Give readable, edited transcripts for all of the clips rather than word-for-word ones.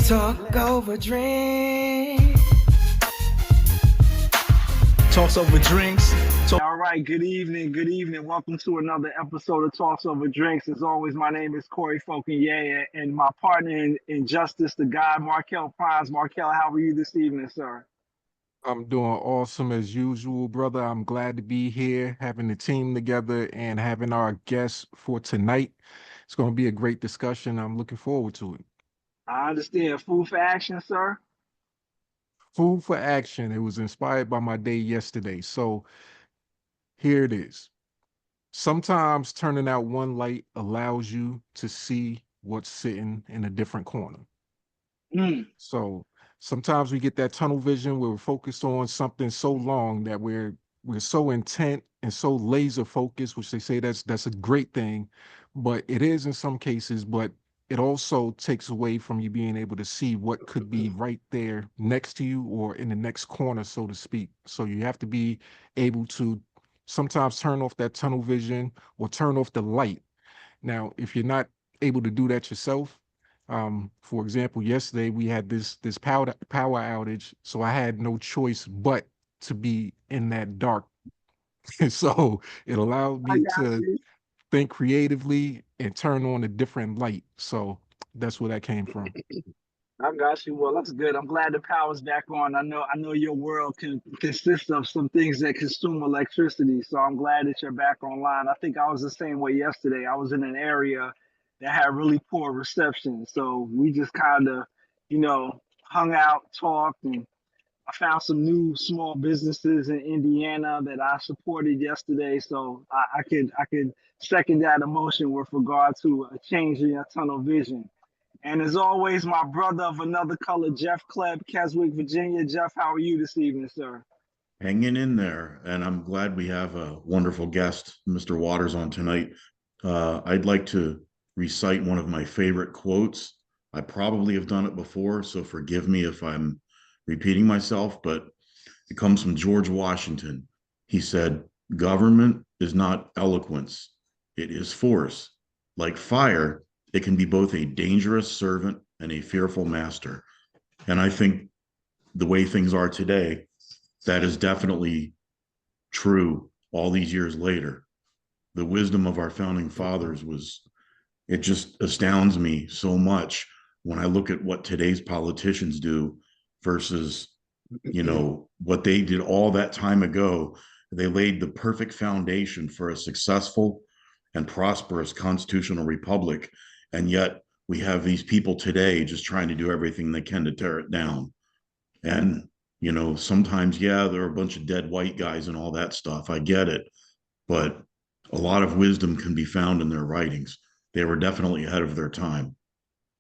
Talk over drink. Talks over drinks. All right, good evening, good evening. Welcome to another episode of Talks Over Drinks. As always, my name is Corey Fauconier, and my partner in justice, the guy, Markel Prines. Markel, how are you this evening, sir? I'm doing awesome as usual, brother. I'm glad to be here, having the team together and having our guests for tonight. It's going to be a great discussion. I'm looking forward to it. I understand. Food for action, sir? Food for action. It was inspired by my day yesterday. So here it is. Sometimes turning out one light allows you to see what's sitting in a different corner. So sometimes we get that tunnel vision where we're focused on something so long that we're so intent and so laser focused, which they say that's a great thing, but it is in some cases, but it also takes away from you being able to see what could be right there next to you or in the next corner, so to speak. So you have to be able to sometimes turn off that tunnel vision or turn off the light. Now, if you're not able to do that yourself, for example, yesterday we had this power outage, so I had no choice but to be in that dark. So it allowed me to think creatively and turn on a different light. So that's where that came from. I got you. Well, that's good. I'm glad the power's back on. I know your world consists of some things that consume electricity, so I'm glad that you're back online. I think I was the same way yesterday. I was in an area that had really poor reception, so we just kind of, hung out, talked, and I found some new small businesses in Indiana that I supported yesterday. So I could second that emotion with regard to a change in your tunnel vision. And as always, my brother of another color, Jeff Kleb, Keswick, Virginia. Jeff, how are you this evening, sir? Hanging in there, and I'm glad we have a wonderful guest, Mr. Waters, on tonight. I'd like to recite one of my favorite quotes. I probably have done it before, so forgive me if I'm repeating myself, but it comes from George Washington. He said, "Government is not eloquence, it is force. Like fire, it can be both a dangerous servant and a fearful master." And I think the way things are today, that is definitely true all these years later. The wisdom of our founding fathers it just astounds me so much when I look at what today's politicians do versus, what they did all that time ago. They laid the perfect foundation for a successful and prosperous constitutional republic. And yet we have these people today just trying to do everything they can to tear it down. And, sometimes, yeah, there are a bunch of dead white guys and all that stuff. I get it. But a lot of wisdom can be found in their writings. They were definitely ahead of their time.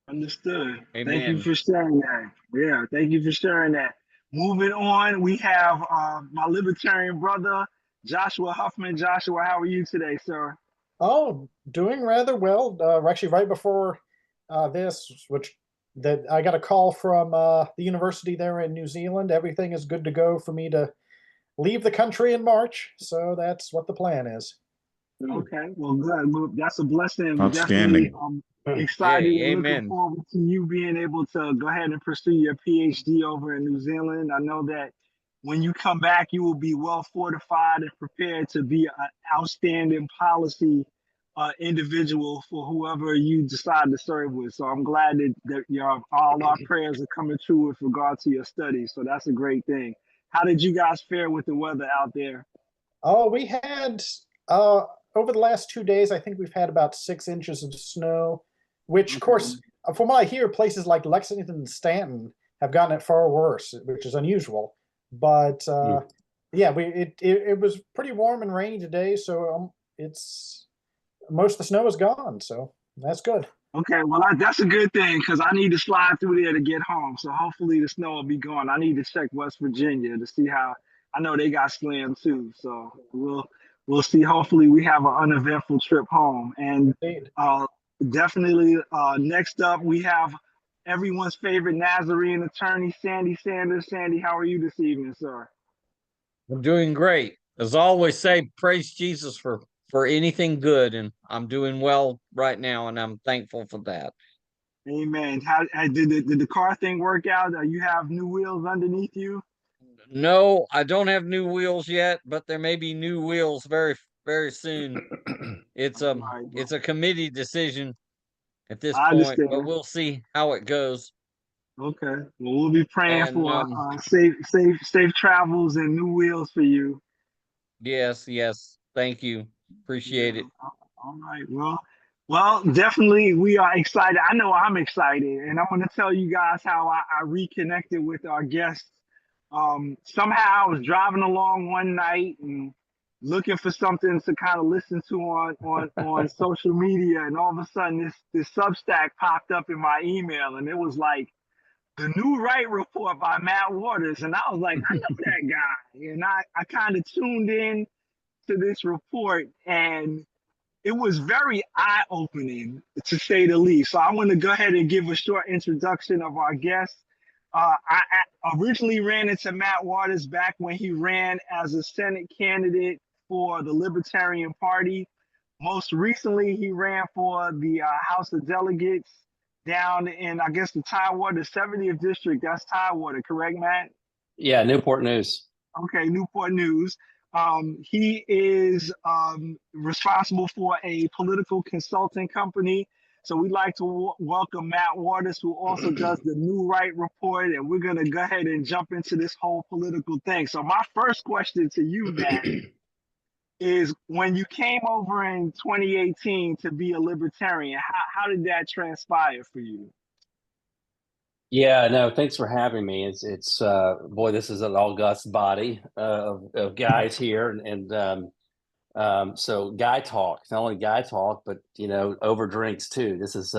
Understood. Amen. Thank you for sharing that. Yeah, thank you for sharing that. Moving on, we have my Libertarian brother, Joshua Huffman. Joshua, how are you today, sir? Oh, doing rather well. We're actually right before that I got a call from the university there in New Zealand. Everything is good to go for me to leave the country in March. So that's what the plan is. Okay, well, good. Well, that's a blessing. Outstanding. Definitely excited Hey, and looking amen. forward to you being able to go ahead and pursue your PhD over in New Zealand. I know that when you come back, you will be well fortified and prepared to be an outstanding policy individual for whoever you decide to serve with. So I'm glad that all our prayers are coming true with regard to your studies. So that's a great thing. How did you guys fare with the weather out there? Oh, we had over the last 2 days, I think we've had about 6 inches of snow, which, of course, from what I hear, places like Lexington and Stanton have gotten it far worse, which is unusual. But it was pretty warm and rainy today, so most of the snow is gone, so that's good. Okay, well, that's a good thing because I need to slide through there to get home. So hopefully the snow will be gone. I need to check West Virginia to see how. I know they got slammed too, so we'll see. Hopefully we have an uneventful trip home. And definitely next up we have everyone's favorite Nazarene attorney, Sandy Sanders. Sandy, how are you this evening, sir? I'm doing great. As I always say, praise Jesus for anything good, and I'm doing well right now, and I'm thankful for that. Amen. How did the car thing work out? You have new wheels underneath you? No, I don't have new wheels yet, but there may be new wheels very soon. It's All right, well, it's a committee decision at this I point, but understand. we'll see how it goes. Okay. Well, we'll be praying And for safe travels and new wheels for you. yes, thank you. Yeah. Appreciate it. All right. Well, definitely we are excited. I know I'm excited, and I want to tell you guys how I reconnected with our guests. Somehow I was driving along one night and looking for something to kind of listen to on social media, and all of a sudden this Substack popped up in my email, and it was like the New Right Report by Matt Waters, and I was like, I know that guy, and I kind of tuned in to this report, and it was very eye-opening, to say the least. So I want to go ahead and give a short introduction of our guest. I originally ran into Matt Waters back when he ran as a Senate candidate for the Libertarian Party. Most recently, he ran for the House of Delegates down in, I guess, the Tidewater, 70th district. That's Tidewater, correct, Matt? Yeah, Newport News. Okay, Newport News. He is responsible for a political consulting company. So we'd like to welcome Matt Waters, who also does the New Right Report. And we're going to go ahead and jump into this whole political thing. So my first question to you, Matt, is when you came over in 2018 to be a libertarian, how did that transpire for you? Yeah, no, thanks for having me. It's boy, this is an august body of guys here, so guy talk, not only guy talk, but over drinks too. This is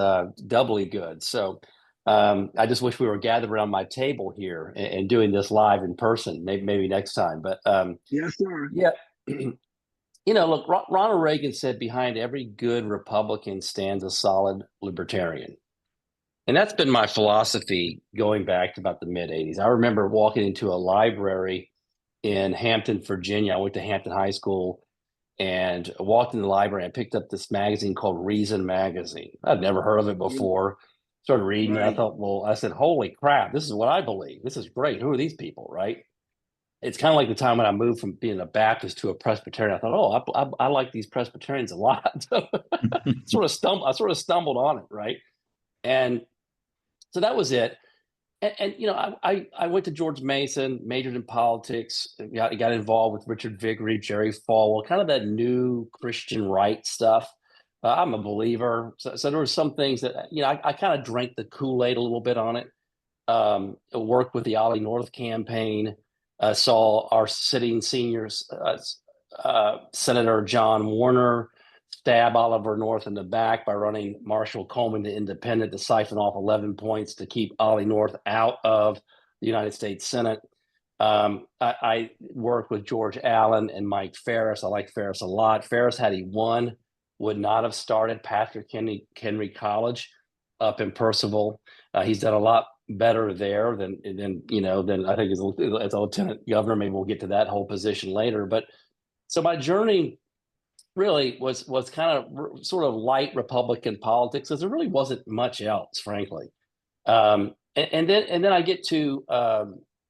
doubly good. So I just wish we were gathered around my table here and doing this live in person. Maybe next time. But Yes, sir. yeah, look, Ronald Reagan said, "Behind every good Republican stands a solid libertarian." And that's been my philosophy going back to about the mid 80s. I remember walking into a library in Hampton, Virginia. I went to Hampton High School and walked in the library and picked up this magazine called Reason Magazine. I'd never heard of it before. Started reading it. I thought, well, I said, holy crap, this is what I believe. This is great. Who are these people, right? It's kind of like the time when I moved from being a Baptist to a Presbyterian. I thought, oh, I like these Presbyterians a lot. I sort of stumbled on it, right? And so that was it. And I went to George Mason, majored in politics, got involved with Richard Viguerie, Jerry Falwell, kind of that new Christian right stuff. I'm a believer. So there were some things that, I kind of drank the Kool-Aid a little bit on it. Worked with the Ollie North campaign, saw our sitting seniors, Senator John Warner, stab Oliver North in the back by running Marshall Coleman to independent to siphon off 11 points to keep Ollie North out of the United States Senate. I worked with George Allen and Mike Ferris. I like Ferris a lot. Ferris, had he won, would not have started Patrick Henry College up in Percival. He's done a lot better there than I think as a lieutenant governor. Maybe we'll get to that whole position later. But so my journey really was kind of sort of light Republican politics, because there really wasn't much else, frankly. And then I get to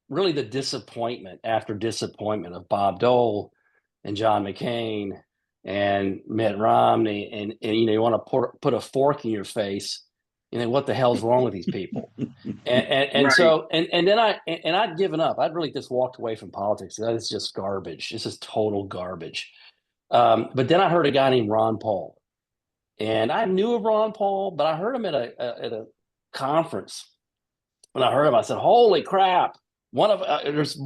really the disappointment after disappointment of Bob Dole and John McCain and Mitt Romney, and you want to put a fork in your face. What the hell's wrong with these people? And Right. So then I'd given up. I'd really just walked away from politics. That is just garbage. This is total garbage. But then I heard a guy named Ron Paul, and I knew of Ron Paul, but I heard him at a conference. When I heard him, I said, "Holy crap! There's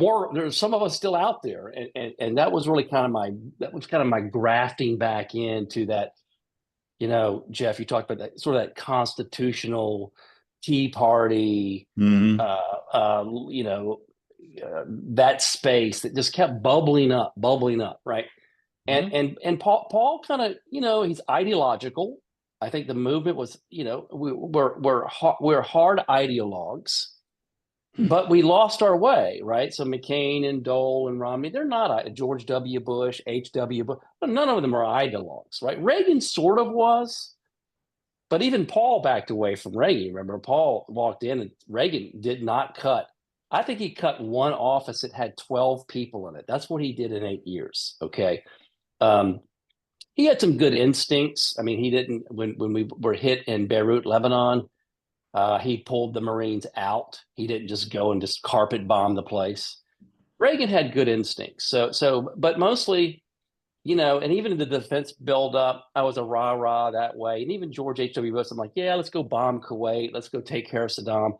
some of us still out there," and that was really kind of my grafting back into that. Jeff, you talked about that sort of that constitutional Tea Party, that space that just kept bubbling up, right? And Paul kind of, he's ideological. I think the movement was, we're hard ideologues, but we lost our way, right? So McCain and Dole and Romney, they're not George W. Bush, H.W. Bush, but none of them are ideologues, right? Reagan sort of was, But even Paul backed away from Reagan. Remember, Paul walked in and Reagan did not cut. I think he cut one office that had 12 people in it. That's what he did in 8 years. Okay. He had some good instincts. I mean, he didn't, when we were hit in Beirut, Lebanon, he pulled the Marines out. He didn't just go and just carpet bomb the place. Reagan had good instincts. But mostly, and even the defense buildup, I was a rah-rah that way. And even George H.W. Bush, I'm like, yeah, let's go bomb Kuwait. Let's go take care of Saddam.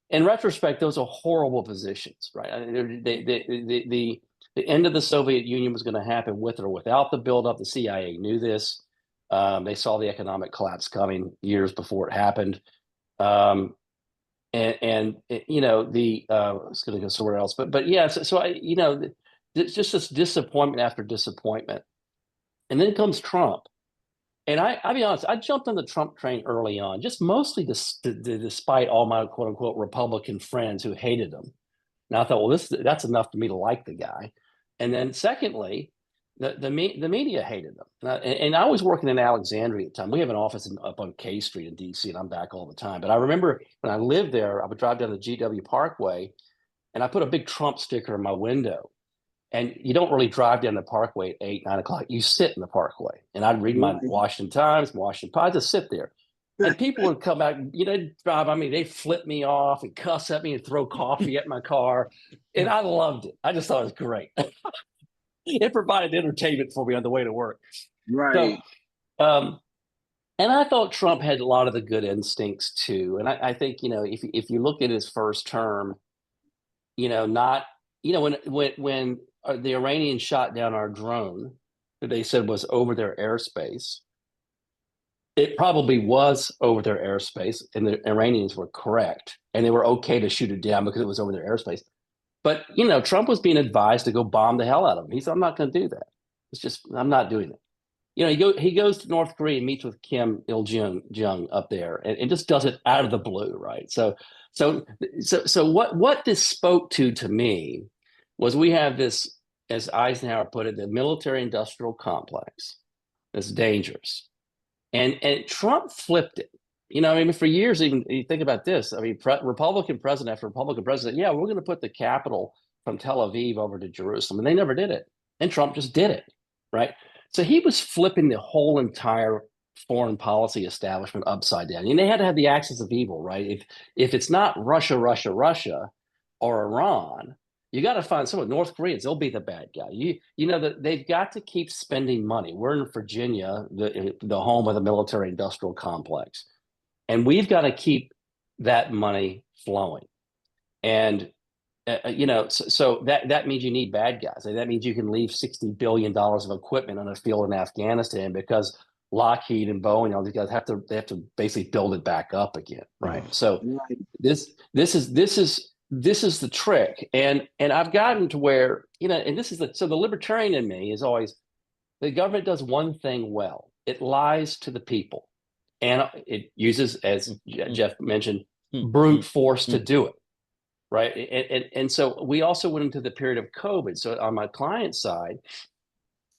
In retrospect, those are horrible positions, right? I mean, the end of the Soviet Union was going to happen with or without the buildup. The CIA knew this. They saw the economic collapse coming years before it happened. I was going to go somewhere else, but yeah. Just this disappointment after disappointment, and then comes Trump. And I'll be honest, I jumped on the Trump train early on, just mostly despite all my quote unquote Republican friends who hated him. And I thought, well, that's enough for me to like the guy. And then secondly, the media hated him. And I was working in Alexandria at the time. We have an office up on K Street in DC, and I'm back all the time. But I remember when I lived there, I would drive down the GW Parkway, and I put a big Trump sticker in my window. And you don't really drive down the Parkway at 8, 9 o'clock. You sit in the Parkway. And I'd read my Washington Times, Washington Post, just sit there. And people would come back, drive by me, they flip me off and cuss at me and throw coffee at my car. And I loved it. I just thought it was great. It provided entertainment for me on the way to work. Right. So, and I thought Trump had a lot of the good instincts too. And I think, if you look at his first term, when the Iranians shot down our drone that they said was over their airspace, it probably was over their airspace, and the Iranians were correct, and they were okay to shoot it down because it was over their airspace. But Trump was being advised to go bomb the hell out of them. He said, "I'm not going to do that. I'm not doing it." He goes to North Korea and meets with Kim Il-jung up there, and just does it out of the blue, right? So what this spoke to me was we have this, as Eisenhower put it, the military-industrial complex that's dangerous. And Trump flipped it. For years, even you think about this. Republican president after Republican president, yeah, we're going to put the capital from Tel Aviv over to Jerusalem, and they never did it. And Trump just did it, right? So he was flipping the whole entire foreign policy establishment upside down. And they had to have the axis of evil, right? If it's not Russia, or Iran, you got to find someone. North Koreans, they'll be the bad guy. They've got to keep spending money. We're in Virginia, the home of the military-industrial complex, and we've got to keep that money flowing. And so that means you need bad guys. And that means you can leave $60 billion of equipment on a field in Afghanistan because Lockheed and Boeing, all these guys have to basically build it back up again, right? So this is the trick, and I've gotten to where and this is the libertarian in me is always, the government does one thing well: it lies to the people, and it uses, as Jeff mentioned, brute force to do it, right? And so we also went into the period of COVID. So on my client side,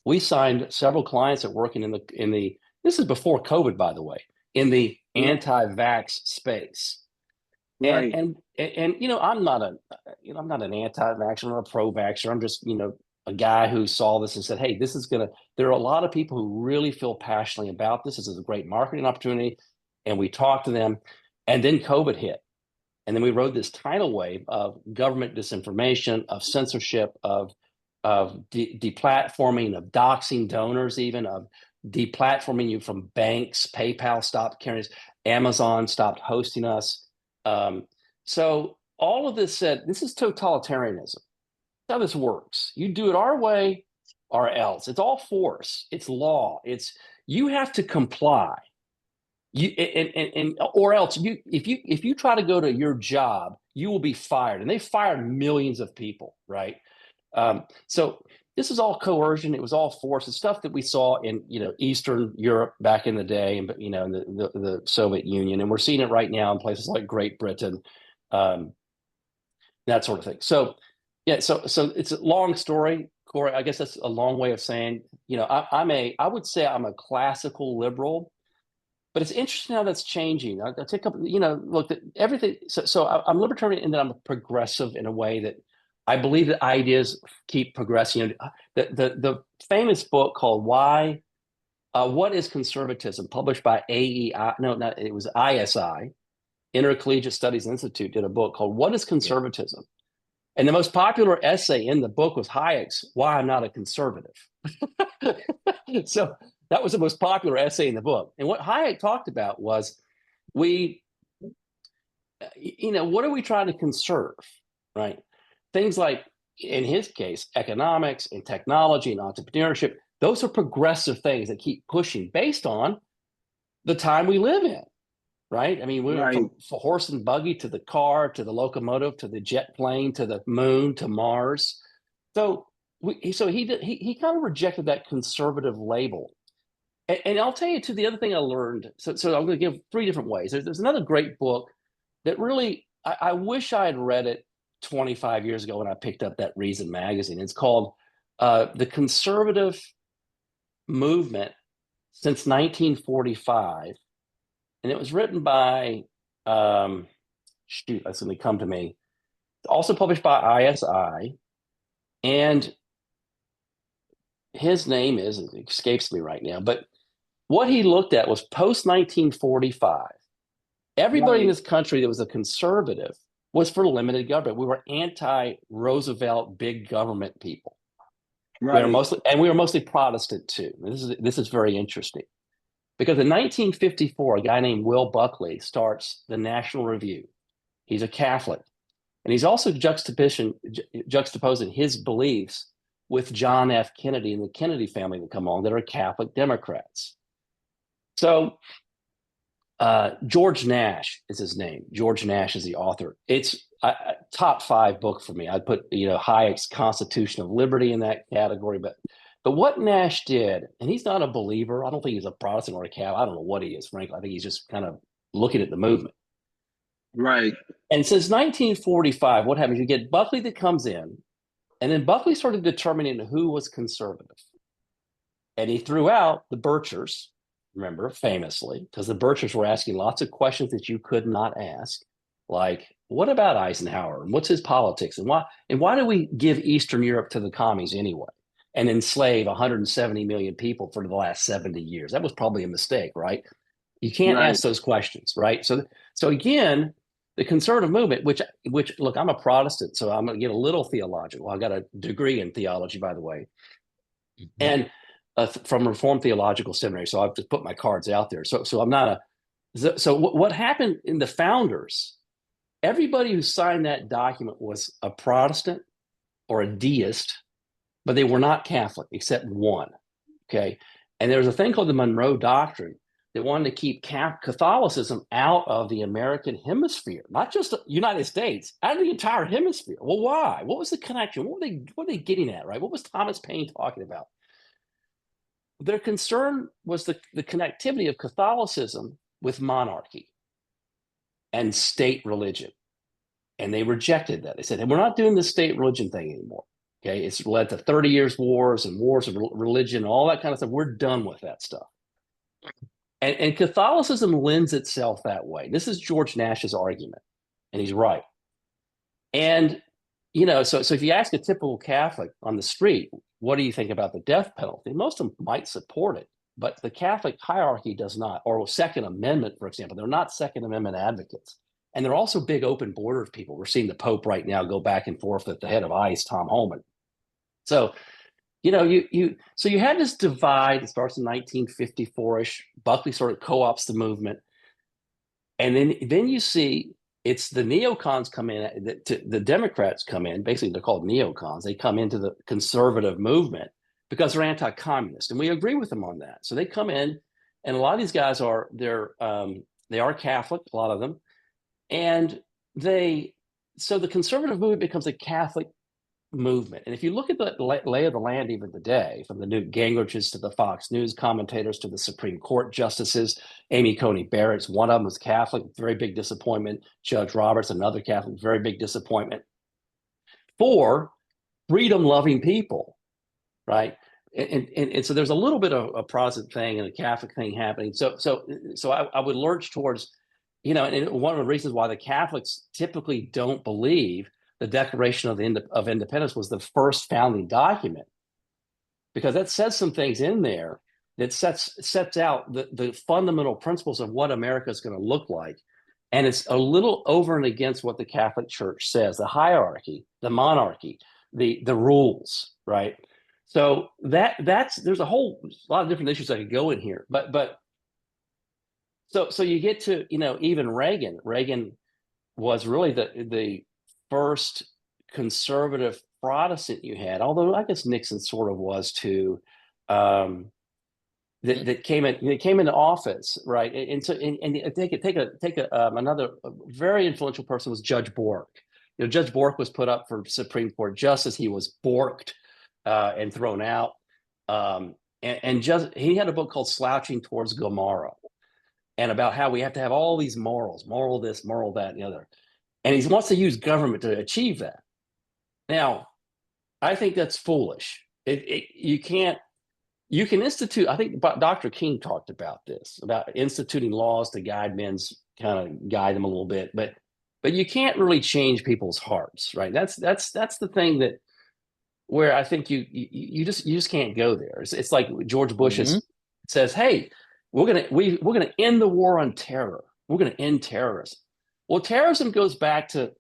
we signed several clients that working in the this is before COVID, by the way, in the anti-vax space. Right. And I'm not an anti-vaxxer, I'm a pro-vaxxer. I'm just, a guy who saw this and said, hey, there are a lot of people who really feel passionately about this. This is a great marketing opportunity. And we talked to them, and then COVID hit. And then we rode this tidal wave of government disinformation, of censorship, of deplatforming, of doxing donors, even of deplatforming you from banks. PayPal stopped carrying us. Amazon stopped hosting us. So all of this said, this is totalitarianism. That's how this works. You do it our way or else. It's all force. It's law. You have to comply. Or else if you try to go to your job, you will be fired. And they fired millions of people, right? So this is all coercion. It was all force. The stuff that we saw in Eastern Europe back in the day, and in the Soviet Union, and we're seeing it right now in places like Great Britain, that sort of thing. So yeah, so it's a long story, Corey. I guess that's a long way of saying, I would say I'm a classical liberal, But it's interesting how that's changing. I'll take up, look, everything. So I'm libertarian in that I'm a progressive in a way that I believe that ideas keep progressing. The famous book called What is Conservatism, published by AEI, no, not, it was ISI, Intercollegiate Studies Institute, did a book called What is Conservatism? And the most popular essay in the book was Hayek's Why I'm Not a Conservative. So that was the most popular essay in the book. And what Hayek talked about was what are we trying to conserve, right? Things like, in his case, economics and technology and entrepreneurship. Those are progressive things that keep pushing based on the time we live in, right? I mean, we went from horse and buggy to the car, to the locomotive, to the jet plane, to the moon, to Mars. So he kind of rejected that conservative label. And I'll tell you too, the other thing I learned. So I'm going to give 3 different ways. There's another great book that really I wish I had read it 25 years ago when I picked up that Reason magazine. It's called The Conservative Movement Since 1945. And it was written by, that's going to come to me. Also published by ISI. And his name it escapes me right now. But what he looked at was post 1945. Everybody in this country that was a conservative was for limited government. We were anti-Roosevelt big government people. Right. We were mostly Protestant too. This is very interesting. Because in 1954, a guy named Will Buckley starts the National Review. He's a Catholic. And he's also juxtaposing his beliefs with John F. Kennedy and the Kennedy family that come along that are Catholic Democrats. So George Nash is his name. George Nash is the author. It's a top 5 book for me. I'd put Hayek's Constitution of Liberty in that category. But what Nash did, and he's not a believer. I don't think he's a Protestant or a Catholic. I don't know what he is, frankly. I think he's just kind of looking at the movement. Right. And since 1945, what happens? You get Buckley that comes in, and then Buckley started determining who was conservative. And he threw out the Birchers, remember, famously, because the Birchers were asking lots of questions that you could not ask, like, what about Eisenhower? And what's his politics? And why do we give Eastern Europe to the commies anyway and enslave 170 million people for the last 70 years? That was probably a mistake, right? You can't ask those questions, right? So again, the conservative movement, which look, I'm a Protestant, so I'm going to get a little theological. I got a degree in theology, by the way, and from Reformed Theological Seminary. So I've just put my cards out there. So I'm not so what happened in the founders? Everybody who signed that document was a Protestant or a deist, but they were not Catholic except one. Okay, and there was a thing called the Monroe Doctrine that wanted to keep Catholicism out of the American hemisphere, not just the United States, out of the entire hemisphere. Well, why? What was the connection? What were they getting at, right? What was Thomas Paine talking about? Their concern was the connectivity of Catholicism with monarchy and state religion. And they rejected that. They said, we're not doing the state religion thing anymore. Okay, it's led to 30 years wars and wars of religion, all that kind of stuff. We're done with that stuff. And Catholicism lends itself that way. This is George Nash's argument, and he's right. And, so if you ask a typical Catholic on the street, what do you think about the death penalty? Most of them might support it, but the Catholic hierarchy does not. Or Second Amendment, for example, they're not Second Amendment advocates. And they're also big open borders people. We're seeing the Pope right now go back and forth at the head of ICE, Tom Holman. So, you had this divide. It starts in 1954-ish. Buckley sort of co-ops the movement. And then you see it's the neocons come in, the Democrats come in, basically they're called neocons. They come into the conservative movement because they're anti-communist. And we agree with them on that. So they come in, and a lot of these guys they are Catholic, a lot of them. And so the conservative movement becomes a Catholic movement. And if you look at the lay of the land even today, from the Newt Gingriches to the Fox News commentators to the Supreme Court justices, Amy Coney Barrett's one of them was Catholic, very big disappointment. Judge Roberts, another Catholic, very big disappointment. For freedom-loving people, right? and so there's a little bit of a Protestant thing and a Catholic thing happening. So I would lurch towards, and one of the reasons why the Catholics typically don't believe the Declaration of Independence was the first founding document, because that says some things in there that sets out the fundamental principles of what America is going to look like. And it's a little over and against what the Catholic Church says, the hierarchy, the monarchy, the rules, right? So there's a whole lot of different issues I could go in here, but so you get to, even Reagan. Reagan was really the first conservative Protestant you had, although I guess Nixon sort of was too. That came into office, right? And so another very influential person was Judge Bork. Judge Bork was put up for Supreme Court justice. He was borked and thrown out. And he had a book called Slouching Towards Gomorrah, and about how we have to have all these morals, moral this, moral that, and the other. And he wants to use government to achieve that. Now, I think that's foolish. You can institute, I think Dr. King talked about this, about instituting laws to guide them a little bit, but you can't really change people's hearts, right? That's the thing where I think you just can't go there. It's like George Bush says, hey, we're gonna end the war on terror. We're gonna end terrorism. Well, terrorism goes back to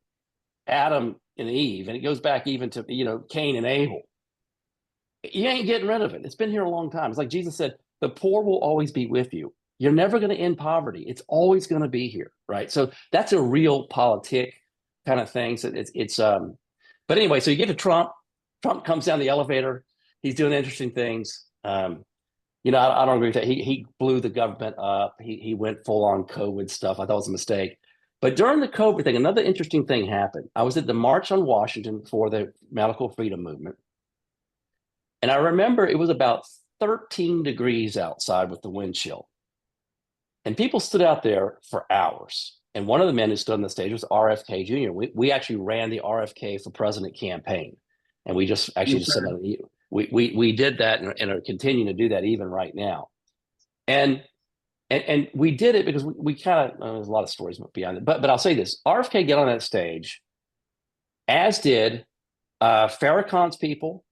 Adam and Eve, and it goes back even to Cain and Abel. You ain't getting rid of it. It's been here a long time. It's like Jesus said, the poor will always be with you. You're never going to end poverty. It's always going to be here, right? So that's a real politic kind of thing. So but anyway, so you get to Trump. Trump comes down the elevator. He's doing interesting things. I don't agree with that. He blew the government up. He went full on COVID stuff. I thought it was a mistake. But during the COVID thing, another interesting thing happened. I was at the March on Washington for the Medical Freedom Movement. And I remember it was about 13 degrees outside with the wind chill. And people stood out there for hours. And one of the men who stood on the stage was RFK Jr. We actually ran the RFK for President campaign. And we just said, we did that and are continuing to do that even right now. And we did it because we kind of, there's a lot of stories behind it. But I'll say this, RFK got on that stage, as did Farrakhan's people,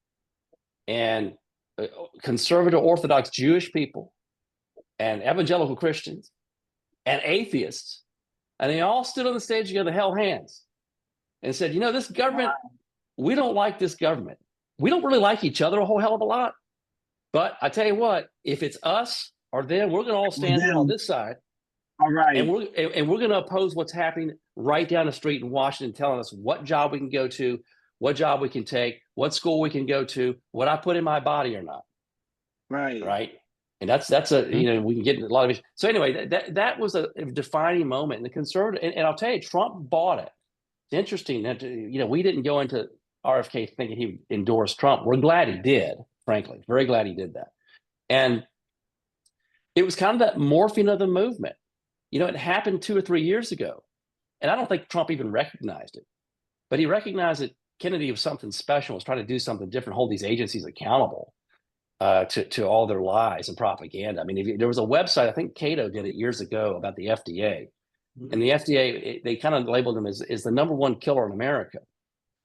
and conservative Orthodox Jewish people, and evangelical Christians, and atheists, and they all stood on the stage together, held hands, and said, this government, we don't like this government. We don't really like each other a whole hell of a lot. But I tell you what, if it's us or them, we're going to all stand on this side. All right. And we're going to oppose what's happening right down the street in Washington, telling us what job we can go to, what job we can take, what school we can go to, what I put in my body or not. Right. Right. And that's we can get into a lot of issues. So anyway, that was a defining moment. And the conservative, and I'll tell you, Trump bought it. It's interesting that, we didn't go into RFK thinking he endorsed Trump. We're glad he did, frankly, very glad he did that. And it was kind of that morphing of the movement. It happened 2 or 3 years ago. And I don't think Trump even recognized it, but he recognized that Kennedy was something special, was trying to do something different, hold these agencies accountable to all their lies and propaganda. I mean, there was a website, I think Cato did it years ago, about the FDA. And the FDA, they kind of labeled them as the number one killer in America.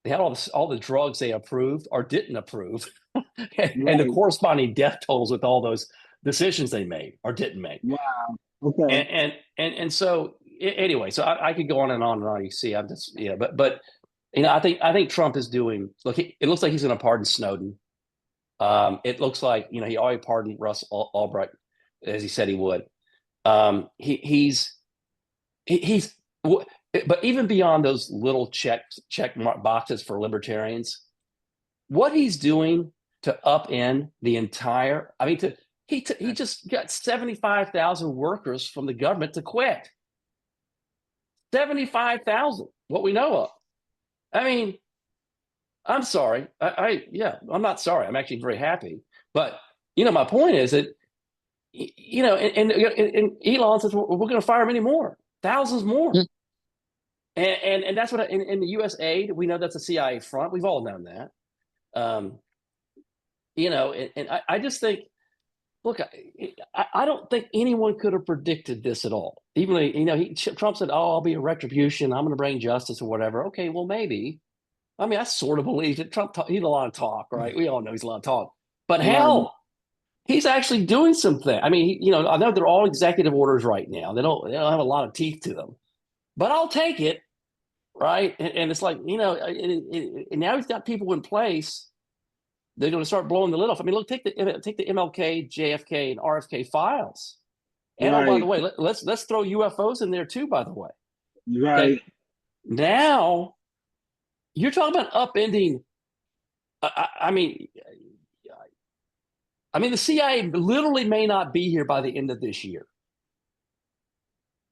They had all the drugs they approved or didn't approve, and the corresponding death totals with all those decisions they made or didn't make. Wow. Okay. And so anyway, so I could go on and on and on. You see, I'm just but I think Trump is doing. Look, it looks like he's going to pardon Snowden. It looks like he already pardoned Russ Albright, as he said he would. He's but even beyond those little check boxes for libertarians, what he's doing to upend the entire, he just got 75,000 workers from the government to quit. 75,000, what we know of. I'm sorry. I'm not sorry. I'm actually very happy. But, my point is that, and Elon says, we're going to fire many more, thousands more. And that's what, in the U.S. aid, we know that's a CIA front. We've all known that. and I just think, look, I don't think anyone could have predicted this at all. Even though, Trump said, "Oh, I'll be a retribution. I'm going to bring justice or whatever." Okay, well, maybe. I mean, I sort of believe it. Trump, he's a lot of talk, right? We all know he's a lot of talk. But hell, he's actually doing something. I mean, I know they're all executive orders right now. They don't have a lot of teeth to them, but I'll take it, right? And it's like, and now he's got people in place. They're going to start blowing the lid off. I mean, look, take the MLK, JFK, and RFK files. And oh, by the way, let's throw UFOs in there too. By the way, right now you're talking about upending. I mean, the CIA literally may not be here by the end of this year.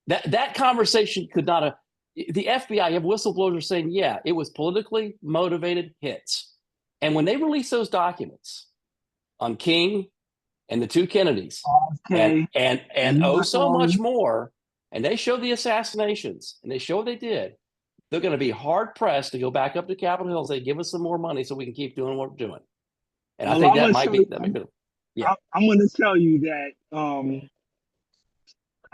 That conversation could not have. The FBI, you have whistleblowers saying, yeah, it was politically motivated hits. And when they release those documents on King and the two Kennedys, and oh so much more, and they show the assassinations and they show what they did, they're going to be hard pressed to go back up to Capitol Hill and say, "Give us some more money so we can keep doing what we're doing." And I think that might be. Yeah, I'm going to tell you that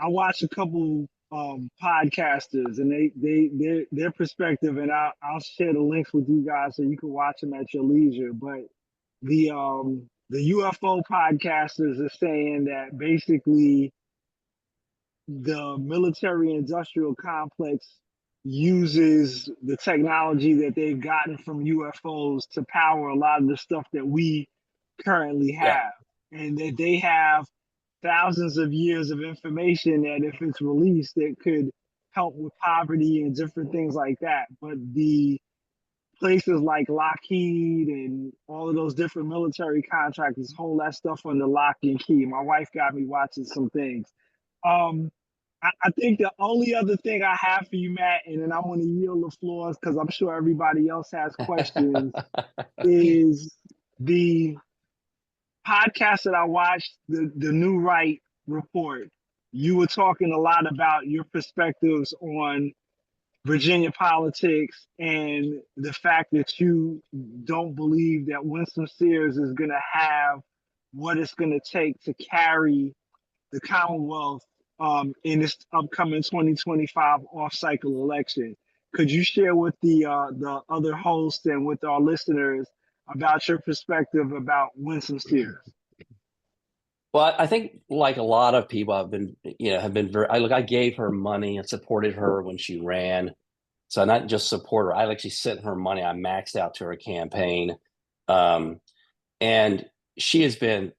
I watched a couple podcasters and their perspective, and I'll share the links with you guys so you can watch them at your leisure. But the UFO podcasters are saying that basically the military industrial complex uses the technology that they've gotten from UFOs to power a lot of the stuff that we currently have, and that they have thousands of years of information that if it's released, it could help with poverty and different things like that. But the places like Lockheed and all of those different military contractors hold that stuff under lock and key. My wife got me watching some things. I think the only other thing I have for you, Matt, and then I want to yield the floors because I'm sure everybody else has questions, is the podcast that I watched, the New Right report. You were talking a lot about your perspectives on Virginia politics and the fact that you don't believe that Winston Sears is going to have what it's going to take to carry the Commonwealth in this upcoming 2025 off-cycle election. Could you share with the other hosts and with our listeners about your perspective about Winston Sears? Well, I think like a lot of people have been very. I gave her money and supported her when she ran. So not just support her, I actually sent her money. I maxed out to her campaign, and she has been.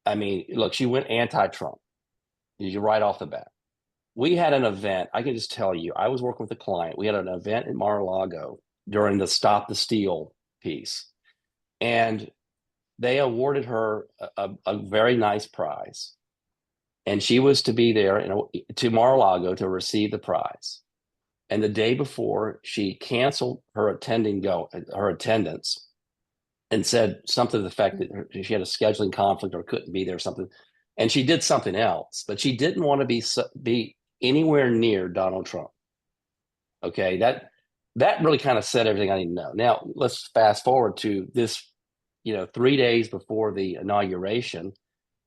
I mean, look, she went anti-Trump. You right off the bat. We had an event. I can just tell you, I was working with a client. We had an event in Mar-a-Lago during the Stop the Steal piece, and they awarded her a very nice prize, and she was to be there to Mar-a-Lago to receive the prize. And the day before, she canceled her attendance and said something to the fact that she had a scheduling conflict or couldn't be there or something. And she did something else, but she didn't want to be anywhere near Donald Trump. Okay, that really kind of said everything I need to know. Now, let's fast forward to this, 3 days before the inauguration.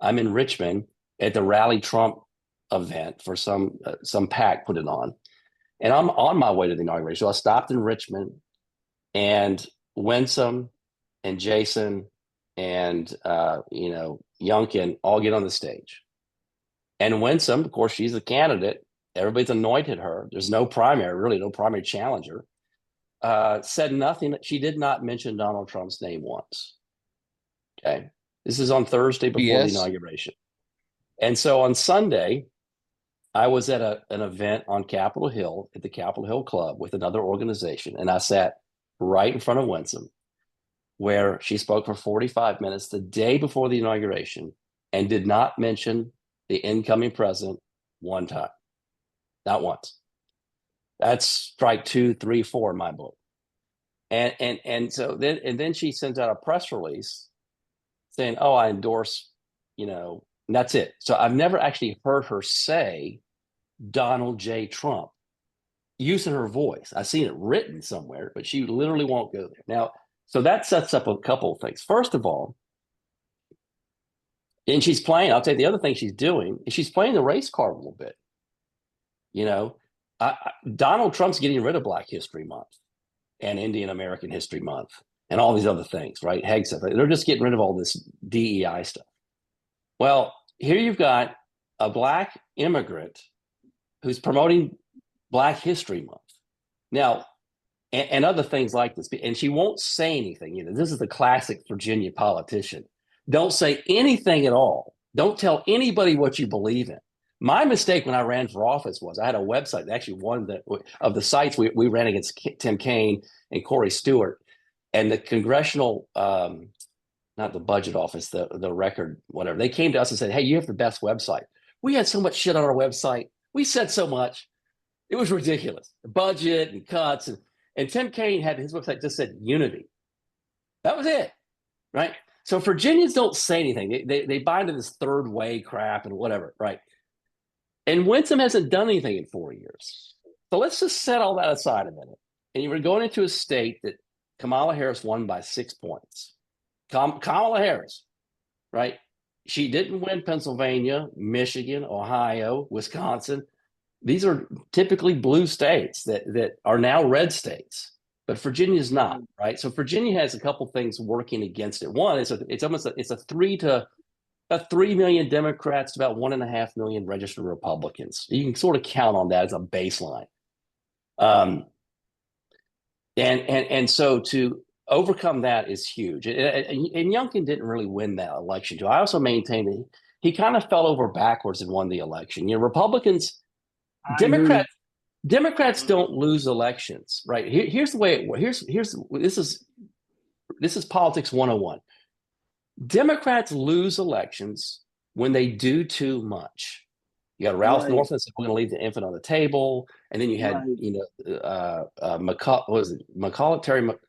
I'm in Richmond at the Rally Trump event for some PAC put it on. And I'm on my way to the inauguration. So I stopped in Richmond, and Winsome and Jason and, Youngkin all get on the stage. And Winsome, of course, she's a candidate. Everybody's anointed her. There's no primary challenger. Said nothing. She did not mention Donald Trump's name once. Okay. This is on Thursday before the inauguration. And so on Sunday, I was at an event on Capitol Hill at the Capitol Hill Club with another organization, and I sat right in front of Winsome, where she spoke for 45 minutes the day before the inauguration and did not mention the incoming president one time, not once. That's strike 2, 3, 4 in my book. And so then she sends out a press release saying, "Oh, I endorse," and that's it. So I've never actually heard her say Donald J. Trump using her voice. I've seen it written somewhere, but she literally won't go there. Now, so that sets up a couple of things. First of all, And she's playing. I'll tell you the other thing she's doing is she's playing the race card a little bit. You know, Donald Trump's getting rid of Black History Month and Indian American History Month and all these other things, right? Heg stuff. They're just getting rid of all this DEI stuff. Well, here you've got a Black immigrant who's promoting Black History Month. Now, and other things like this. And she won't say anything either. This is the classic Virginia politician. Don't say anything at all. Don't tell anybody what you believe in. My mistake when I ran for office was I had a website, actually one of the sites we ran against Tim Kaine and Corey Stewart, and the congressional, not the budget office, the record, whatever. They came to us and said, hey, you have the best website. We had so much shit on our website. We said so much. It was ridiculous. The budget and cuts. And Tim Kaine had his website just said unity. That was it, right? So Virginians don't say anything. They buy into this third way crap and whatever, right? And Winsome hasn't done anything in 4 years. So let's just set all that aside a minute. And you were going into a state that Kamala Harris won by 6 points. Kamala Harris, right? She didn't win Pennsylvania, Michigan, Ohio, Wisconsin. These are typically blue states that are now red states, but Virginia's not, right? So Virginia has a couple things working against it. One is it's a 3 million Democrats to about 1.5 million registered Republicans. You can sort of count on that as a baseline. And so to overcome that is huge. And Youngkin didn't really win that election too. I also maintain that he kind of fell over backwards and won the election. You know, Democrats don't lose elections, right? Here's the way it works. This is politics 101. Democrats lose elections when they do too much. You got Ralph Northam said we're going to leave the infant on the table, and then you had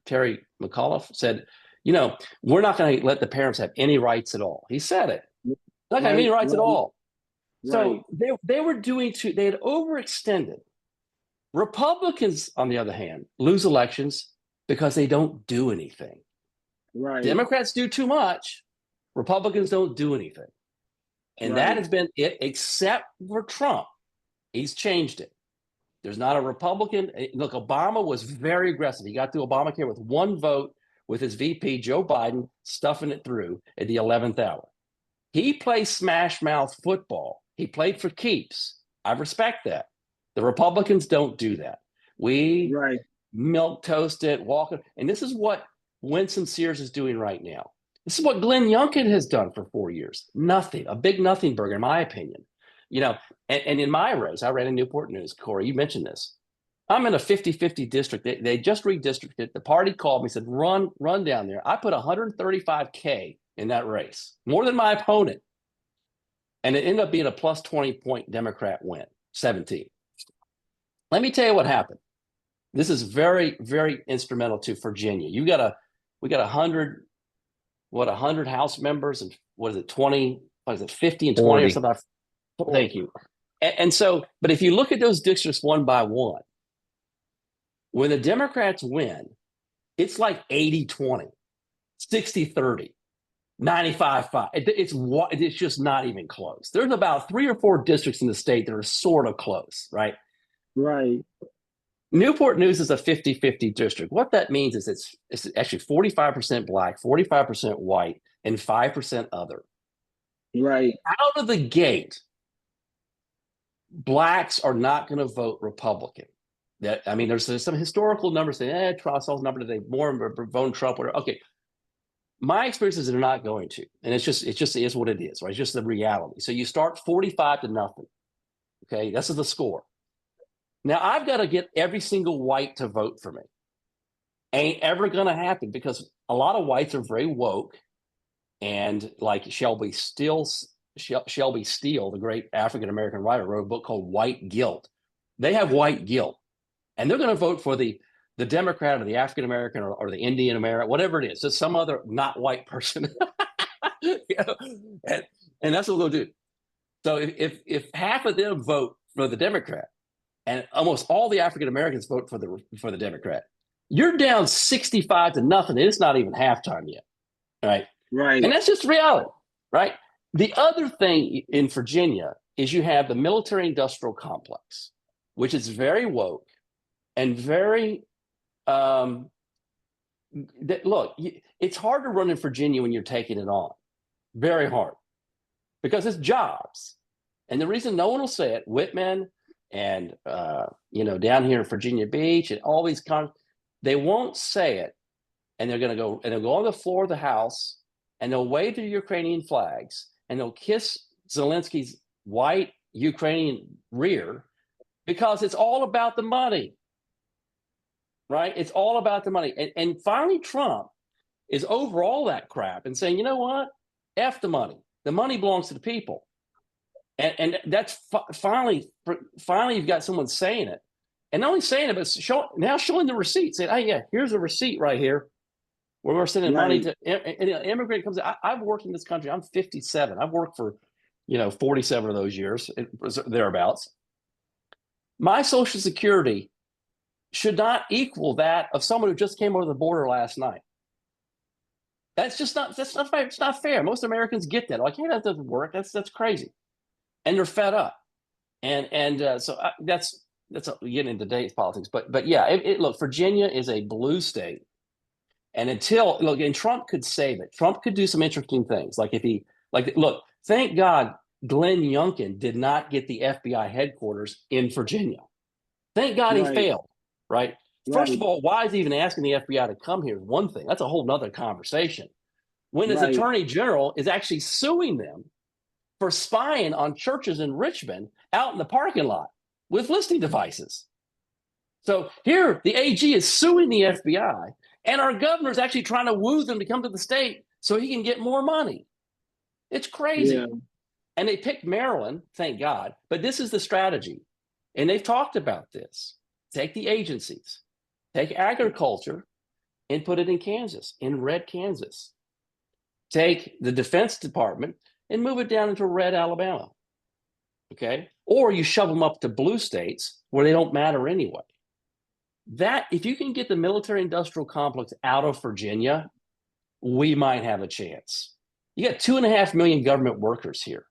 Terry McAuliffe said, you know, we're not going to let the parents have any rights at all. He said it. Not going to have any rights at all. So they were they had overextended. Republicans, on the other hand, lose elections because they don't do anything. Right. Democrats do too much. Republicans don't do anything. And that has been it, except for Trump. He's changed it. There's not a Republican. Look, Obama was very aggressive. He got through Obamacare with one vote with his VP, Joe Biden, stuffing it through at the 11th hour. He plays smash mouth football. He played for keeps. I respect that. The Republicans don't do that. We milk toast it, walk it. And this is what Winsome Sears is doing right now. This is what Glenn Youngkin has done for 4 years. Nothing, a big nothing burger, in my opinion. You know, and in my race, I ran in Newport News. Corey, you mentioned this. I'm in a 50-50 district. They just redistricted. The party called me, said, run down there. I put $135K in that race, more than my opponent. And it ended up being a plus 20-point Democrat win, 17. Let me tell you what happened. This is very, very instrumental to Virginia. We got 100 House members and 50 and 20 40. Or something. Thank you. And so, but if you look at those districts one by one, when the Democrats win, it's like 80-20, 60-30, 95-5. It's just not even close. There's about 3 or 4 districts in the state that are sort of close, right? Right. Newport News is a 50-50 district. What that means is it's actually 45% black, 45% white, and 5% other. Right. Out of the gate, blacks are not going to vote Republican. There's some historical numbers saying, Trussell's number today, more vote Trump, whatever. Okay. My experience is they're not going to. And it just is what it is, right? It's just the reality. So you start 45-0. Okay, that's the score. Now I've got to get every single white to vote for me. Ain't ever going to happen because a lot of whites are very woke, and like Shelby Steele, the great African-American writer, wrote a book called White Guilt. They have white guilt, and they're going to vote for the Democrat or the African-American or the Indian American, whatever it is, just some other not white person. And that's what they'll do. So if half of them vote for the Democrat and almost all the African-Americans vote for the Democrat, you're down 65-0, and it's not even halftime yet. Right. And that's just reality. Right. The other thing in Virginia is you have the military industrial complex, which is very woke and very look, it's hard to run in Virginia when you're taking it on. Very hard. Because it's jobs. And the reason no one will say it, Whitman and down here in Virginia Beach and all these they won't say it. And they'll go on the floor of the House and they'll wave their Ukrainian flags and they'll kiss Zelensky's white Ukrainian rear because it's all about the money. Right? It's all about the money. And finally, Trump is over all that crap and saying, you know what? F the money. The money belongs to the people. And that's finally you've got someone saying it. And not only saying it, but showing the receipt. Saying, oh, yeah, here's a receipt right here where we're sending money to an immigrant comes in. I've worked in this country. I'm 57. I've worked for, 47 of those years, thereabouts. My Social Security should not equal that of someone who just came over the border last night. That's not fair. It's not fair. Most Americans get that. Like, hey, that doesn't work. That's crazy. And they're fed up. So that's getting into today's politics. But yeah, look, Virginia is a blue state. And and Trump could save it. Trump could do some interesting things. Thank God Glenn Youngkin did not get the FBI headquarters in Virginia. Thank God he failed. Right. First of all, why is he even asking the FBI to come here? Is one thing. That's a whole nother conversation. When his attorney general is actually suing them for spying on churches in Richmond out in the parking lot with listening devices. So here the AG is suing the FBI and our governor is actually trying to woo them to come to the state so he can get more money. It's crazy. Yeah. And they picked Maryland, thank God. But this is the strategy. And they've talked about this. Take the agencies, take agriculture and put it in Kansas, in red Kansas. Take the Defense Department and move it down into red Alabama. Okay? Or you shove them up to blue states where they don't matter anyway. That, if you can get the military industrial complex out of Virginia, we might have a chance. You got 2.5 million government workers here.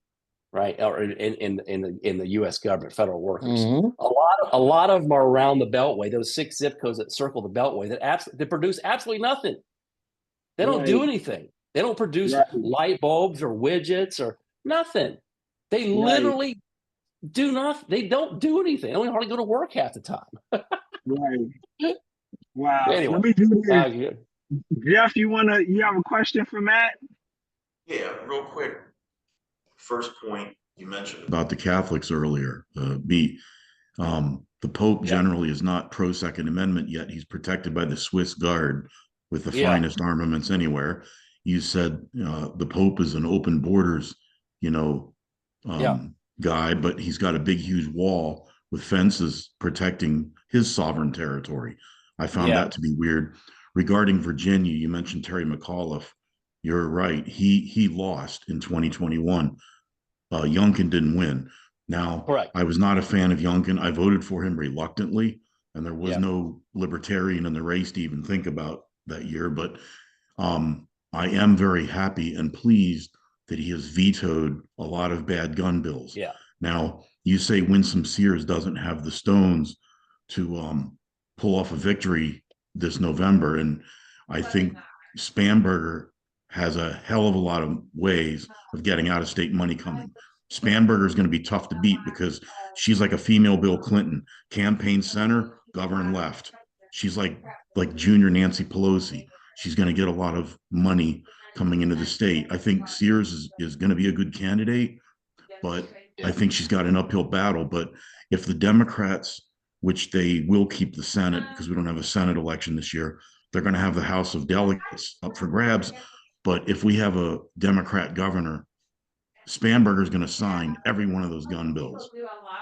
Right, or in the U.S. government, federal workers. Mm-hmm. A lot of them are around the Beltway. Those 6 zip codes that circle the Beltway that produce absolutely nothing. They don't do anything. They don't produce light bulbs or widgets or nothing. They literally do nothing. They don't do anything. They don't hardly go to work half the time. Right. Wow. Anyway, let me do this. Jeff, you have a question for Matt? Yeah, real quick. First point you mentioned about the Catholics earlier, the Pope generally is not pro Second Amendment, yet he's protected by the Swiss Guard with the finest armaments anywhere. You said the Pope is an open borders, guy, but he's got a big, huge wall with fences protecting his sovereign territory. I found that to be weird. Regarding Virginia, you mentioned Terry McAuliffe. You're right. He lost in 2021. Youngkin didn't win. Now, I was not a fan of Youngkin. I voted for him reluctantly, and there was no libertarian in the race to even think about that year. But I am very happy and pleased that he has vetoed a lot of bad gun bills. Yeah. Now, you say Winsome Sears doesn't have the stones to pull off a victory this November, and I think Spanberger has a hell of a lot of ways of getting out of state money coming. Spanberger is going to be tough to beat because she's like a female Bill Clinton, campaign center, govern left. She's like junior Nancy Pelosi. She's going to get a lot of money coming into the state. I think Sears is going to be a good candidate, but I think she's got an uphill battle. But if the Democrats, which they will keep the Senate because we don't have a Senate election this year, they're going to have the House of Delegates up for grabs. But if we have a Democrat governor, Spanberger is going to sign every one of those gun bills,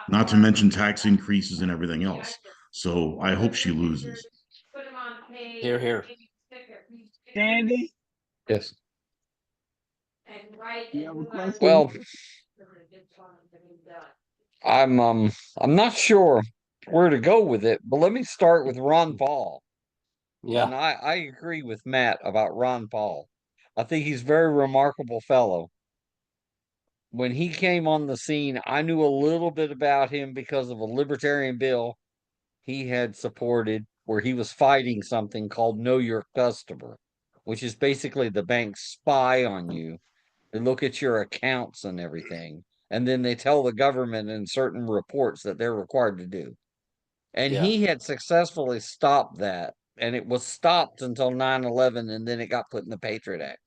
not to mention tax increases and everything else. So I hope she loses. Hear, hear. Sandy? Yes. You have a question? Well, I'm not sure where to go with it, but let me start with Ron Paul. Yeah. And I agree with Matt about Ron Paul. I think he's a very remarkable fellow. when he came on the scene, I knew a little bit about him because of a libertarian bill he had supported where he was fighting something called Know Your Customer, which is basically the banks spy on you. They look at your accounts and everything, and then they tell the government in certain reports that they're required to do. And Yeah. he had successfully stopped that. And it was stopped until 9/11, and then it got put in the Patriot Act.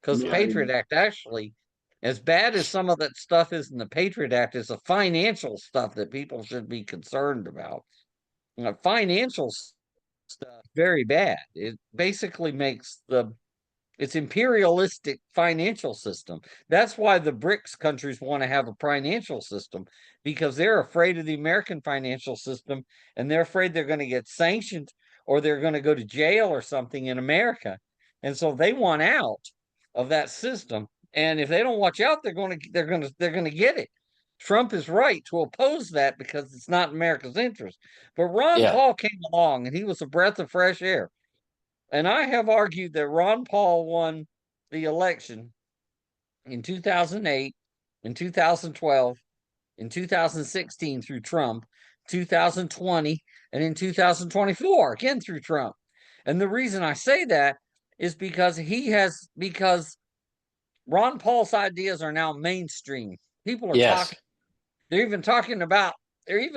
Because the Yeah, Patriot Act actually, as bad as some of that stuff is in the Patriot Act, is the financial stuff that people should be concerned about. Financial stuff very bad. It basically makes it's imperialistic financial system. That's why the BRICS countries want to have a financial system, because they're afraid of the American financial system, and they're afraid they're going to get sanctioned or they're going to go to jail or something in America. And so they want out of that system. And if they don't watch out, they're going to get it. Trump is right to oppose that because it's not America's interest. But Ron Yeah. Paul came along and he was a breath of fresh air. And I have argued that Ron Paul won the election in 2008, in 2012, in 2016 through Trump, 2020, and in 2024, again through Trump. And the reason I say that is because Ron Paul's ideas are now mainstream. People are Yes. talking, they're even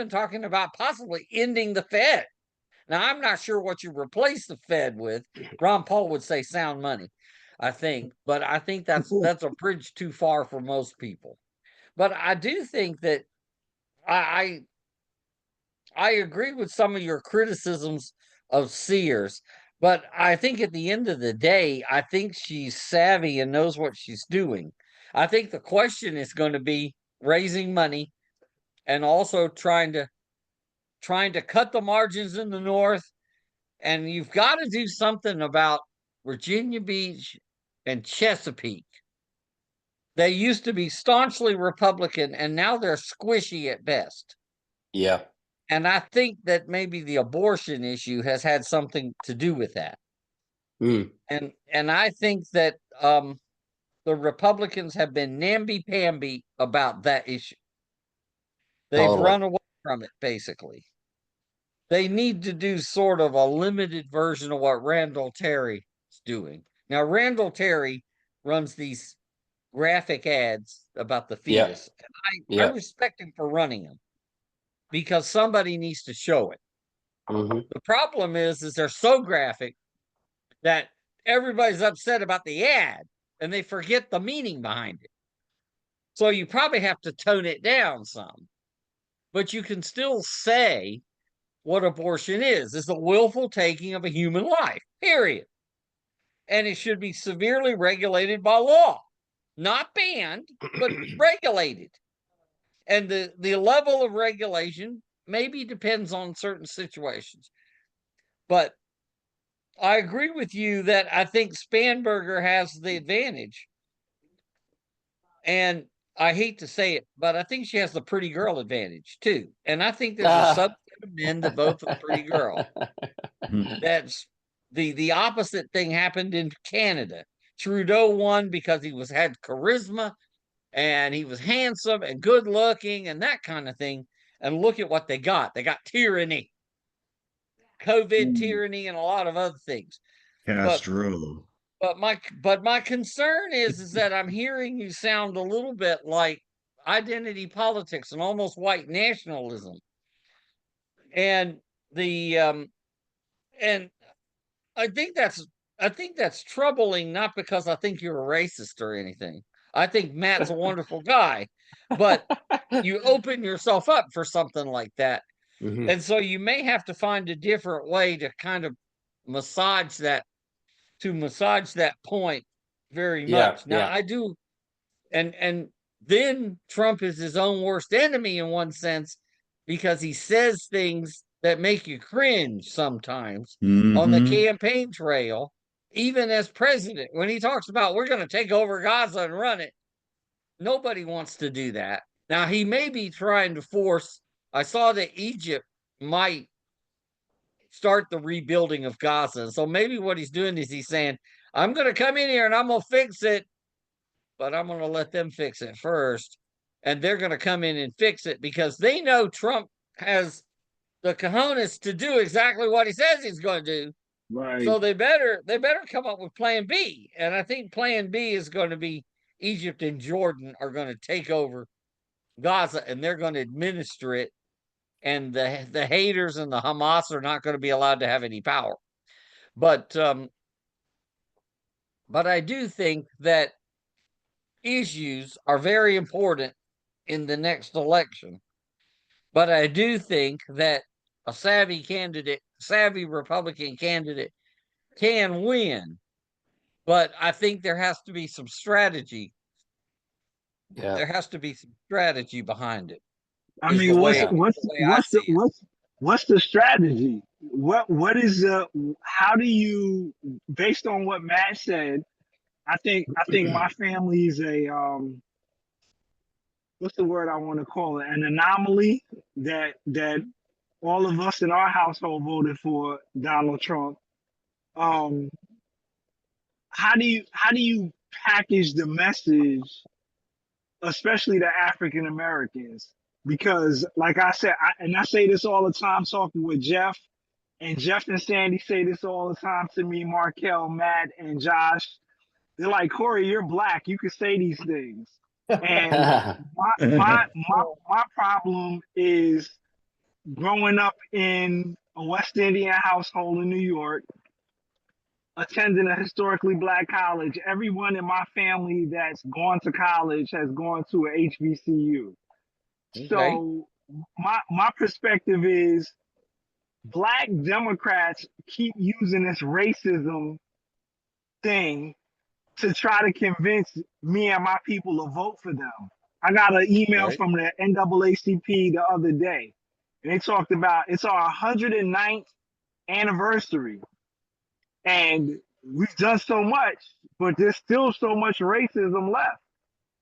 talking about possibly ending the Fed. Now, I'm not sure what you replace the Fed with. Ron Paul would say sound money, I think, but I think that's a bridge too far for most people. But I do think that I I agree with some of your criticisms of Sears, but I think at the end of the day, I think she's savvy and knows what she's doing. I think the question is going to be raising money and also trying to cut the margins in the North. And you've got to do something about Virginia Beach and Chesapeake. They used to be staunchly Republican, and now they're squishy at best. Yeah. And I think that maybe the abortion issue has had something to do with that. Mm. And I think that the Republicans have been namby-pamby about that issue. They've Totally. run away from it, basically. They need to do sort of a limited version of what Randall Terry is doing. Now, Randall Terry runs these graphic ads about the Yeah. fetus. And I Yeah. respect him for running them because somebody needs to show it. hmm The problem is they're so graphic that everybody's upset about the ad and they forget the meaning behind it. So you probably have to tone it down some, but you can still say what abortion is. It's the willful taking of a human life, period. And it should be severely regulated by law, not banned, but regulated. And the level of regulation maybe depends on certain situations. But I agree with you that I think Spanberger has the advantage. And I hate to say it, but I think she has the pretty girl advantage too. And I think there's a subset of men that vote for the pretty girl. That's the opposite thing happened in Canada. Trudeau won because he had charisma and he was handsome and good looking and that kind of thing. And look at what they got. They got tyranny, COVID tyranny, and a lot of other things. Castro. But my concern is that I'm hearing you sound a little bit like identity politics and almost white nationalism. And and I think that's troubling, not because I think you're a racist or anything. I think Matt's a wonderful guy, but you open yourself up for something like that. Mhm. And so you may have to find a different way to kind of massage that point very Yeah, much. Now yeah. I do, and then Trump is his own worst enemy in one sense because he says things that make you cringe sometimes on the Mhm. campaign trail, even as president. When he talks about we're going to take over Gaza and run it, nobody wants to do that. Now he may be trying to force. I saw that Egypt might start the rebuilding of Gaza. So maybe what he's doing is he's saying, I'm going to come in here and I'm going to fix it, but I'm going to let them fix it first. And they're going to come in and fix it because they know Trump has the cojones to do exactly what he says he's going to do. Right. So they better come up with plan B. And I think plan B is going to be Egypt and Jordan are going to take over Gaza and they're going to administer it. And the haters and the Hamas are not going to be allowed to have any power. But I do think that issues are very important in the next election. But I do think that a savvy Republican candidate can win. But I think there has to be some strategy. Yeah. There has to be some strategy behind it. I is mean, the what's way- what's the way I what's the see it. what's the strategy? What is the how do you, based on what Matt said? I think my family's a what's the word I want to call it? An anomaly that all of us in our household voted for Donald Trump. How do you package the message, especially to African Americans? Because, like I said, I say this all the time talking with Jeff, and Jeff and Sandy say this all the time to me, Markel, Matt, and Josh. They're like, Corey, you're black. You can say these things. And my problem is growing up in a West Indian household in New York, attending a historically black college. Everyone in my family that's gone to college has gone to a HBCU. Okay. So my perspective is black Democrats keep using this racism thing to try to convince me and my people to vote for them. I got an email Right. from the NAACP the other day, and they talked about it's our 109th anniversary, and we've done so much, but there's still so much racism left.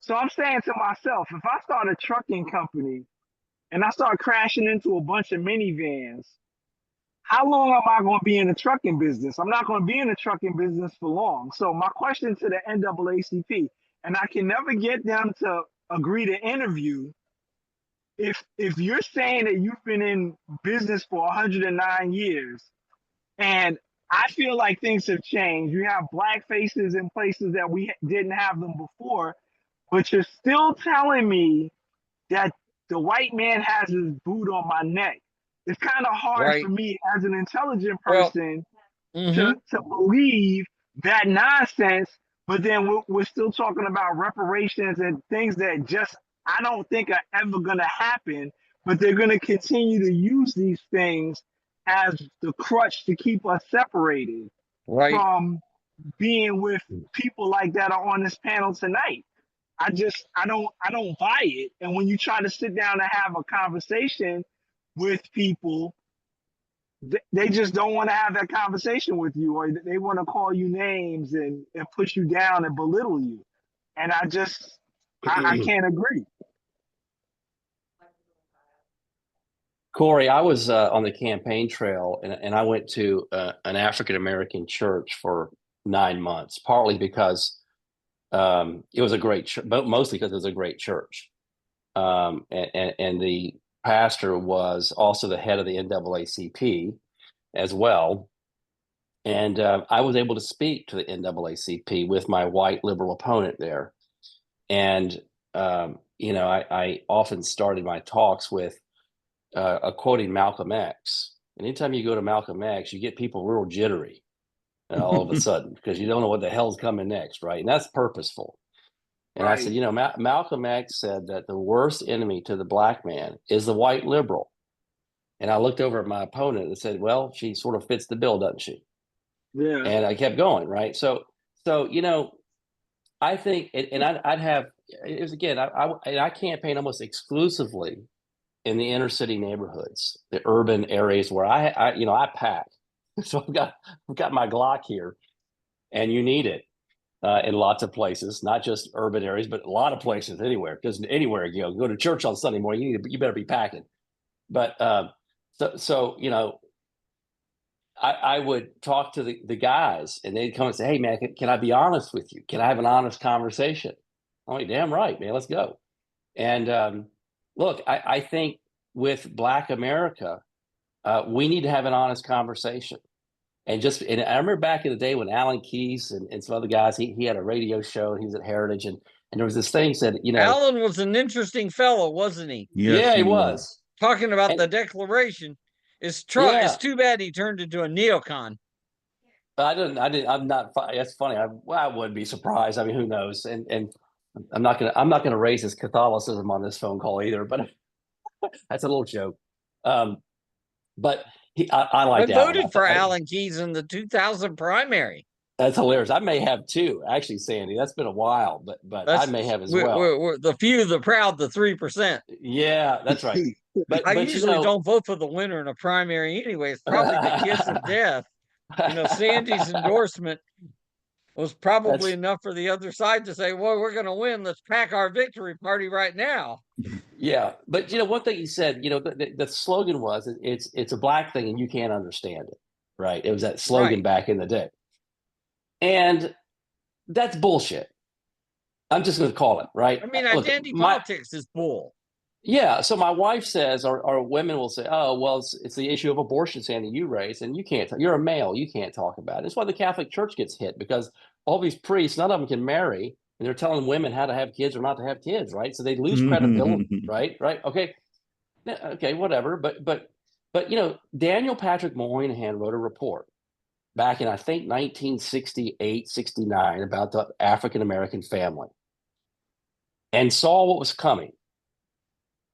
So I'm saying to myself, if I start a trucking company and I start crashing into a bunch of minivans, how long am I going to be in the trucking business? I'm not going to be in the trucking business for long. So my question to the NAACP, and I can never get them to agree to interview, if you're saying that you've been in business for 109 years, and I feel like things have changed. You have black faces in places that we didn't have them before, but you're still telling me that the white man has his boot on my neck. It's kind of hard Right. for me as an intelligent Well, person Mhm. to believe that nonsense, but then we're still talking about reparations and things that just I don't think are ever going to happen, but they're going to continue to use these things as the crutch to keep us separated Right. from being with people like that are on this panel tonight. I don't buy it. And when you try to sit down and have a conversation with people, they just don't want to have that conversation with you, or they want to call you names and push you down and belittle you. And I can't agree. Corey, I was on the campaign trail and I went to an African American church for 9 months, partly because it was a great church, but mostly because it was a great church. And the pastor was also the head of the NAACP as well. And I was able to speak to the NAACP with my white liberal opponent there. And, I often started my talks with quoting Malcolm X. And anytime you go to Malcolm X, you get people real jittery all of a sudden because you don't know what the hell's coming next, right? And that's purposeful. And I said, Malcolm X said that the worst enemy to the black man is the white liberal. And I looked over at my opponent and said, well, she sort of fits the bill, doesn't she? Yeah. And I kept going, right? So I think, and I'd have, it was again, I campaign almost exclusively in the inner city neighborhoods, the urban areas where I pack. So I've got my Glock here, and you need it in lots of places, not just urban areas, but a lot of places, anywhere. Because anywhere you go to church on Sunday morning, you better be packing. But I would talk to the guys, and they'd come and say, "Hey man, can I be honest with you? Can I have an honest conversation?" I'm like, damn right, man, let's go. And look, I think with Black America, we need to have an honest conversation. And I remember back in the day when Alan Keyes and some other guys, he had a radio show and he was at Heritage, and there was this thing said, Alan was an interesting fellow, wasn't he? Yes, yeah, he was. Talking about And- the Declaration. It's Yeah. too bad he turned into a neocon. I'm not. That's funny. I wouldn't be surprised. I mean, who knows? And I'm not gonna raise his Catholicism on this phone call either. But that's a little joke. But I like. I voted for Alan Keyes in the 2000 primary. That's hilarious. I may have too, actually, Sandy. That's been a while, but I may have as well. We're the few, the proud, the 3%. Yeah, that's right. But I usually don't vote for the winner in a primary anyway. It's probably the kiss of death. Sandy's endorsement was probably enough for the other side to say, well, we're going to win. Let's pack our victory party right now. Yeah. But, one thing he said, the slogan was, it's a Black thing and you can't understand it. Right. It was that slogan back in the day. And that's bullshit. I'm just going to call it, right? I mean, identity politics is bull. Yeah. So my wife says, or women will say, oh, well, it's the issue of abortion, Sandy, you raised, and you can't, you're a male, you can't talk about it. It's why the Catholic Church gets hit, because all these priests, none of them can marry, and they're telling women how to have kids or not to have kids, right? So they lose credibility, right? Okay. Okay, whatever. But Daniel Patrick Moynihan wrote a report back in, I think, 1968, 69 about the African-American family and saw what was coming.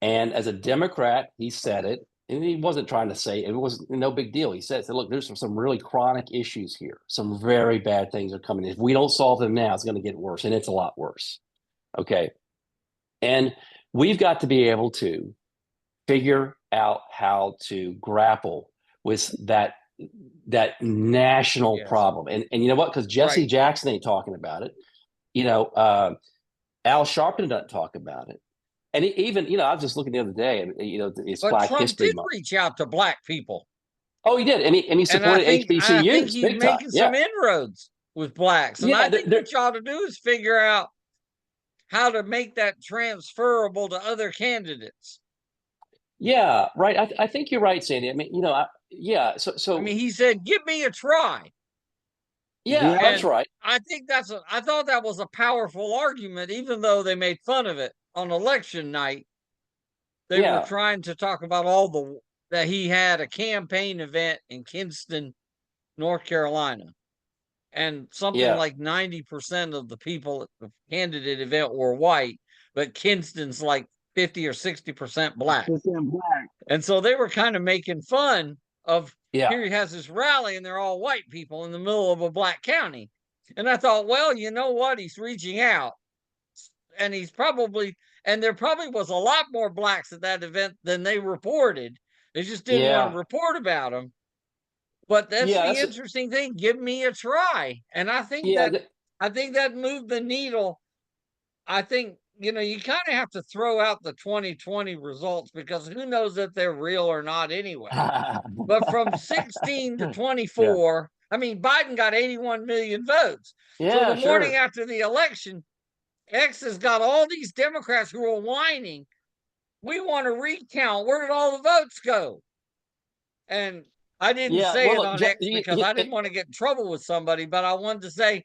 And as a Democrat, he said it, and he wasn't trying to say it was no big deal. He said, look, there's some really chronic issues here. Some very bad things are coming. If we don't solve them now, it's going to get worse, and it's a lot worse. Okay. And we've got to be able to figure out how to grapple with that national problem. And you know what? Because Jesse Jackson ain't talking about it. Al Sharpton doesn't talk about it. And even, I was just looking the other day, and it's Black History Month. Trump did reach out to Black people. Oh, he did, and he supported HBCUs. I think he's making some inroads with Blacks, and I think what you ought to do is figure out how to make that transferable to other candidates. Yeah, right. I think you're right, Sandy. I mean, So I mean, he said, "Give me a try." Yeah, that's right. I think I thought that was a powerful argument, even though they made fun of it on election night. They were trying to talk about that he had a campaign event in Kinston, North Carolina, and something like 90% of the people at the candidate event were white, but Kinston's like 50 or 60% Black. And so they were kind of making fun of, here he has this rally and they're all white people in the middle of a Black county. And I thought, well, you know what? He's reaching out. And there probably was a lot more Blacks at that event than they reported. They just didn't want to report about them. But that's the interesting thing. Give me a try. And I think that moved the needle. I think, you kind of have to throw out the 2020 results, because who knows if they're real or not anyway. But from 16 to 24, I mean, Biden got 81 million votes. So the morning after the election, X has got all these Democrats who are whining, we want to recount. Where did all the votes go? And I didn't say it on X because I didn't want to get in trouble with somebody, but I wanted to say,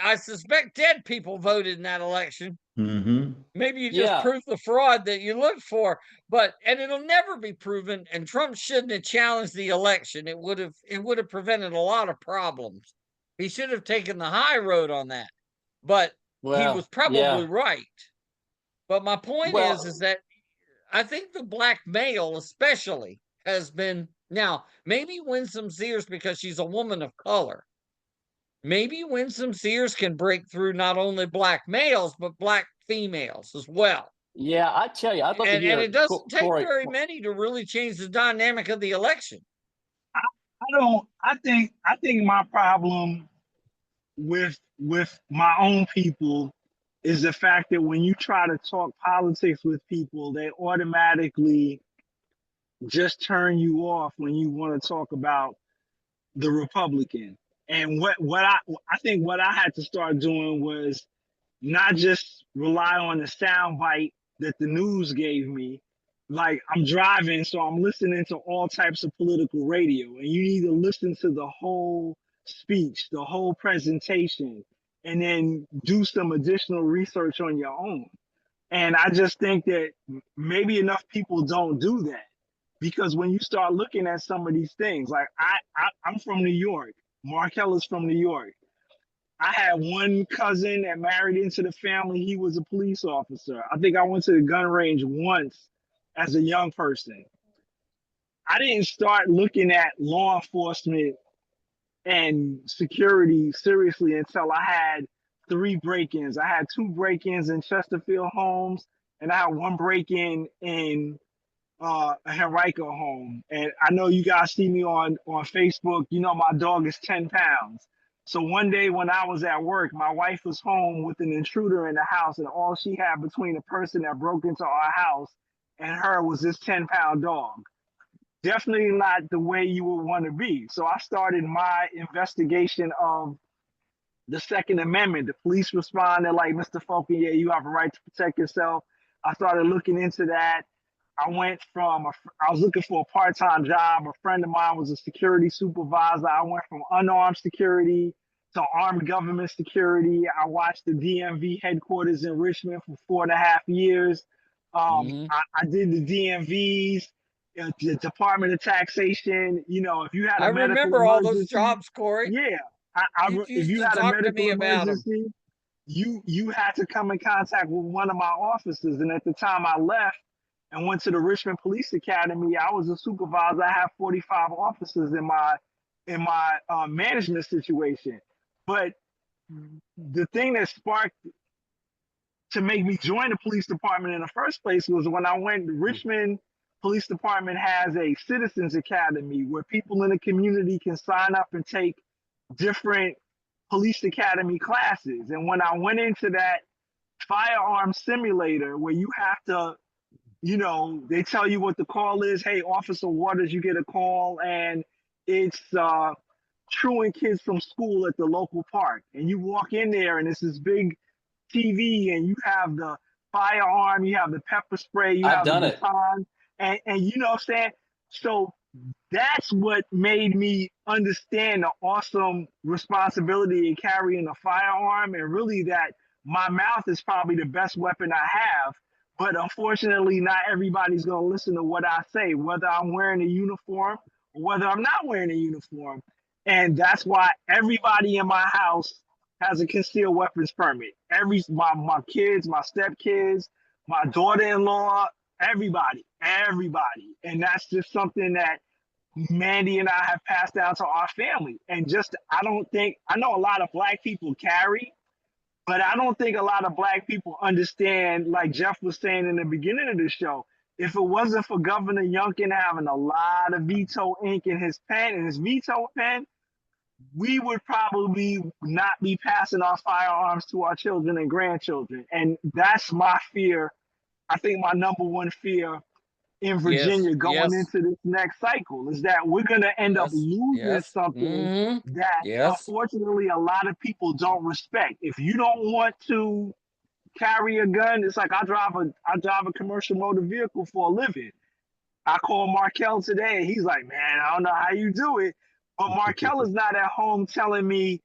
I suspect dead people voted in that election. Mm-hmm. Maybe you just proved the fraud that you looked for, and it'll never be proven. And Trump shouldn't have challenged the election. It would have prevented a lot of problems. He should have taken the high road on that. But he was probably right. But my point is that I think the Black male especially has been, now maybe Winsome Sears, because she's a woman of color. Maybe Winsome Sears can break through not only Black males, but Black females as well. Yeah, I tell you, I'd love to hear. And it doesn't take very many to really change the dynamic of the election. I think my problem with my own people is the fact that when you try to talk politics with people, they automatically just turn you off when you want to talk about the Republican. And what I think what I had to start doing was not just rely on the sound bite that the news gave me. Like I'm driving, so I'm listening to all types of political radio, and you need to listen to the whole speech, the whole presentation, and then do some additional research on your own. And I just think that maybe enough people don't do that, because when you start looking at some of these things, like I'm from New York, Markel is from New York. I had one cousin that married into the family. He was a police officer. I think I went to the gun range once as a young person. I didn't start looking at law enforcement and security seriously until I had 3 break-ins. I had 2 break-ins in Chesterfield homes, and I had 1 break-in in a Henrico home. And I know you guys see me on Facebook. You know my dog is 10 pounds. So one day when I was at work, my wife was home with an intruder in the house, and all she had between the person that broke into our house and her was this 10-pound dog. Definitely not the way you would want to be. So I started my investigation of the Second Amendment. The police responded like, Mr. Fauconier, you have a right to protect yourself. I started looking into that. I was looking for a part-time job. A friend of mine was a security supervisor. I went from unarmed security to armed government security. I watched the DMV headquarters in Richmond for 4.5 years. I did the DMVs, the Department of Taxation. You know, if you had I a medical remember all those emergency, jobs, Corey. yeah. You If used you to had a talk to medical me about them. emergency, you had to come in contact with one of my officers. And at the time I left and went to the Richmond Police Academy, I was a supervisor. I had 45 officers in my management situation. But the thing that sparked to make me join the police department in the first place was when I went. The Richmond Police Department has a citizens academy where people in the community can sign up and take different police academy classes. And when I went into that firearm simulator where you have to, you know, they tell you what the call is. Hey, Officer Waters, you get a call, and it's truant kids from school at the local park. And you walk in there, and it's this big TV, and you have the firearm, you have the pepper spray, you I've have the done it. baton, and you know what I'm saying? So that's what made me understand the awesome responsibility in carrying a firearm, and really that my mouth is probably the best weapon I have. But unfortunately, not everybody's going to listen to what I say, whether I'm wearing a uniform or whether I'm not wearing a uniform. And that's why everybody in my house has a concealed weapons permit. My kids, my stepkids, my daughter-in-law, everybody. And that's just something that Mandy and I have passed down to our family. And just, I know a lot of Black people carry, but I don't think a lot of Black people understand, like Jeff was saying in the beginning of the show, if it wasn't for Governor Youngkin having a lot of veto ink in his pen, in his veto pen, we would probably not be passing our firearms to our children and grandchildren. And that's my fear. I think my number one fear in Virginia going into this next cycle is that we're going to end up losing something that unfortunately a lot of people don't respect. If you don't want to carry a gun, it's like I drive a commercial motor vehicle for a living. I called Markel today. He's like, man, I don't know how you do it. But Markel is not at home telling me,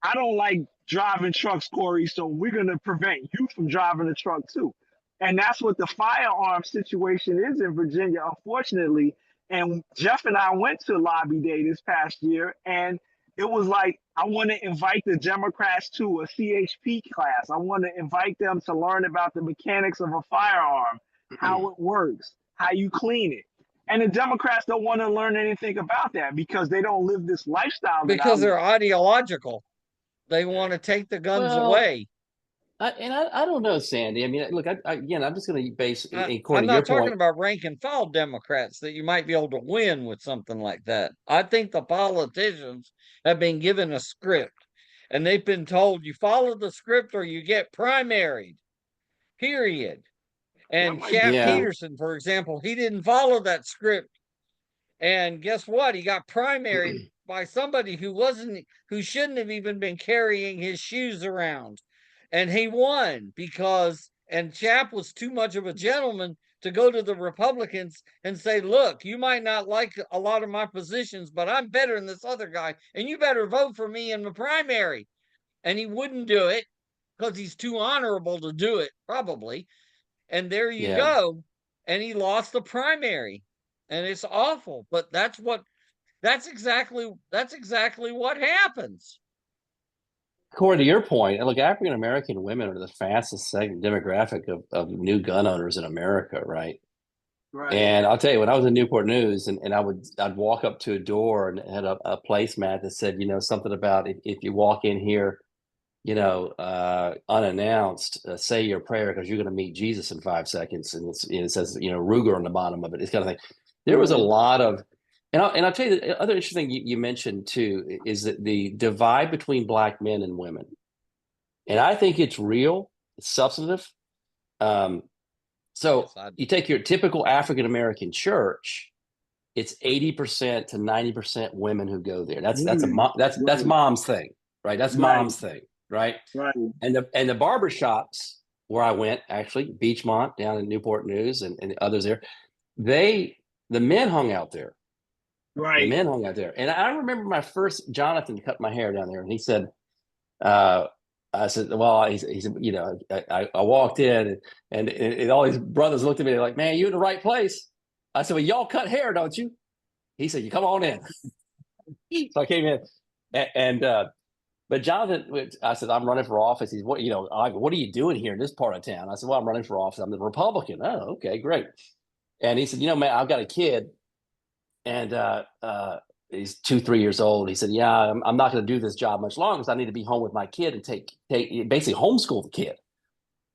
I don't like driving trucks, Corey, so we're going to prevent you from driving a truck too. And that's what the firearm situation is in Virginia, unfortunately. And Jeff and I went to Lobby Day this past year, and it was like, I want to invite the Democrats to a CHP class. I want to invite them to learn about the mechanics of a firearm, how it works, how you clean it. And the Democrats don't want to learn anything about that because they don't live this lifestyle. Because they're ideological. They want to take the guns away. I don't know, Sandy. I mean, look, again, I'm just going to base according I'm to your not talking point about rank and file Democrats that you might be able to win with something like that. I think the politicians have been given a script, and they've been told you follow the script or you get primaried. Period. And Chap Peterson, for example, he didn't follow that script, and guess what? He got primaried by somebody who shouldn't have even been carrying his shoes around. And he won because, and Chap was too much of a gentleman to go to the Republicans and say, look, you might not like a lot of my positions, but I'm better than this other guy, and you better vote for me in the primary. And he wouldn't do it because he's too honorable to do it, probably. And there you go. And he lost the primary. And it's awful. But that's exactly what happens. According to your point, look, African American women are the fastest demographic of new gun owners in America, right? Right. And I'll tell you, when I was in Newport News, and I'd walk up to a door and had a placemat that said, something about if you walk in here, unannounced, say your prayer because you're going to meet Jesus in 5 seconds, and it says Ruger on the bottom of it. It's kind of thing. There was a lot of. And I'll tell you the other interesting thing you mentioned too is that the divide between black men and women, and I think it's real, it's substantive. So you take your typical African American church, it's 80% to 90% women who go there. That's mom's thing, right? That's mom's thing, right? Right. And the barbershops where I went, actually, Beachmont down in Newport News and others there, the men hung out there. Right. The men hung out there. And I remember my first Jonathan cut my hair down there, and he said, I said, well, he said, I walked in and all these brothers looked at me like, man, you're in the right place. I said, well, y'all cut hair, don't you? He said, you come on in. So I came in but Jonathan, I said, I'm running for office. He's, what are you doing here in this part of town? I said, well, I'm running for office. I'm the Republican. Oh, okay, great. And he said, man, I've got a kid. And he's 2-3 years old. He said, yeah, I'm not going to do this job much longer because I need to be home with my kid and take basically homeschool the kid.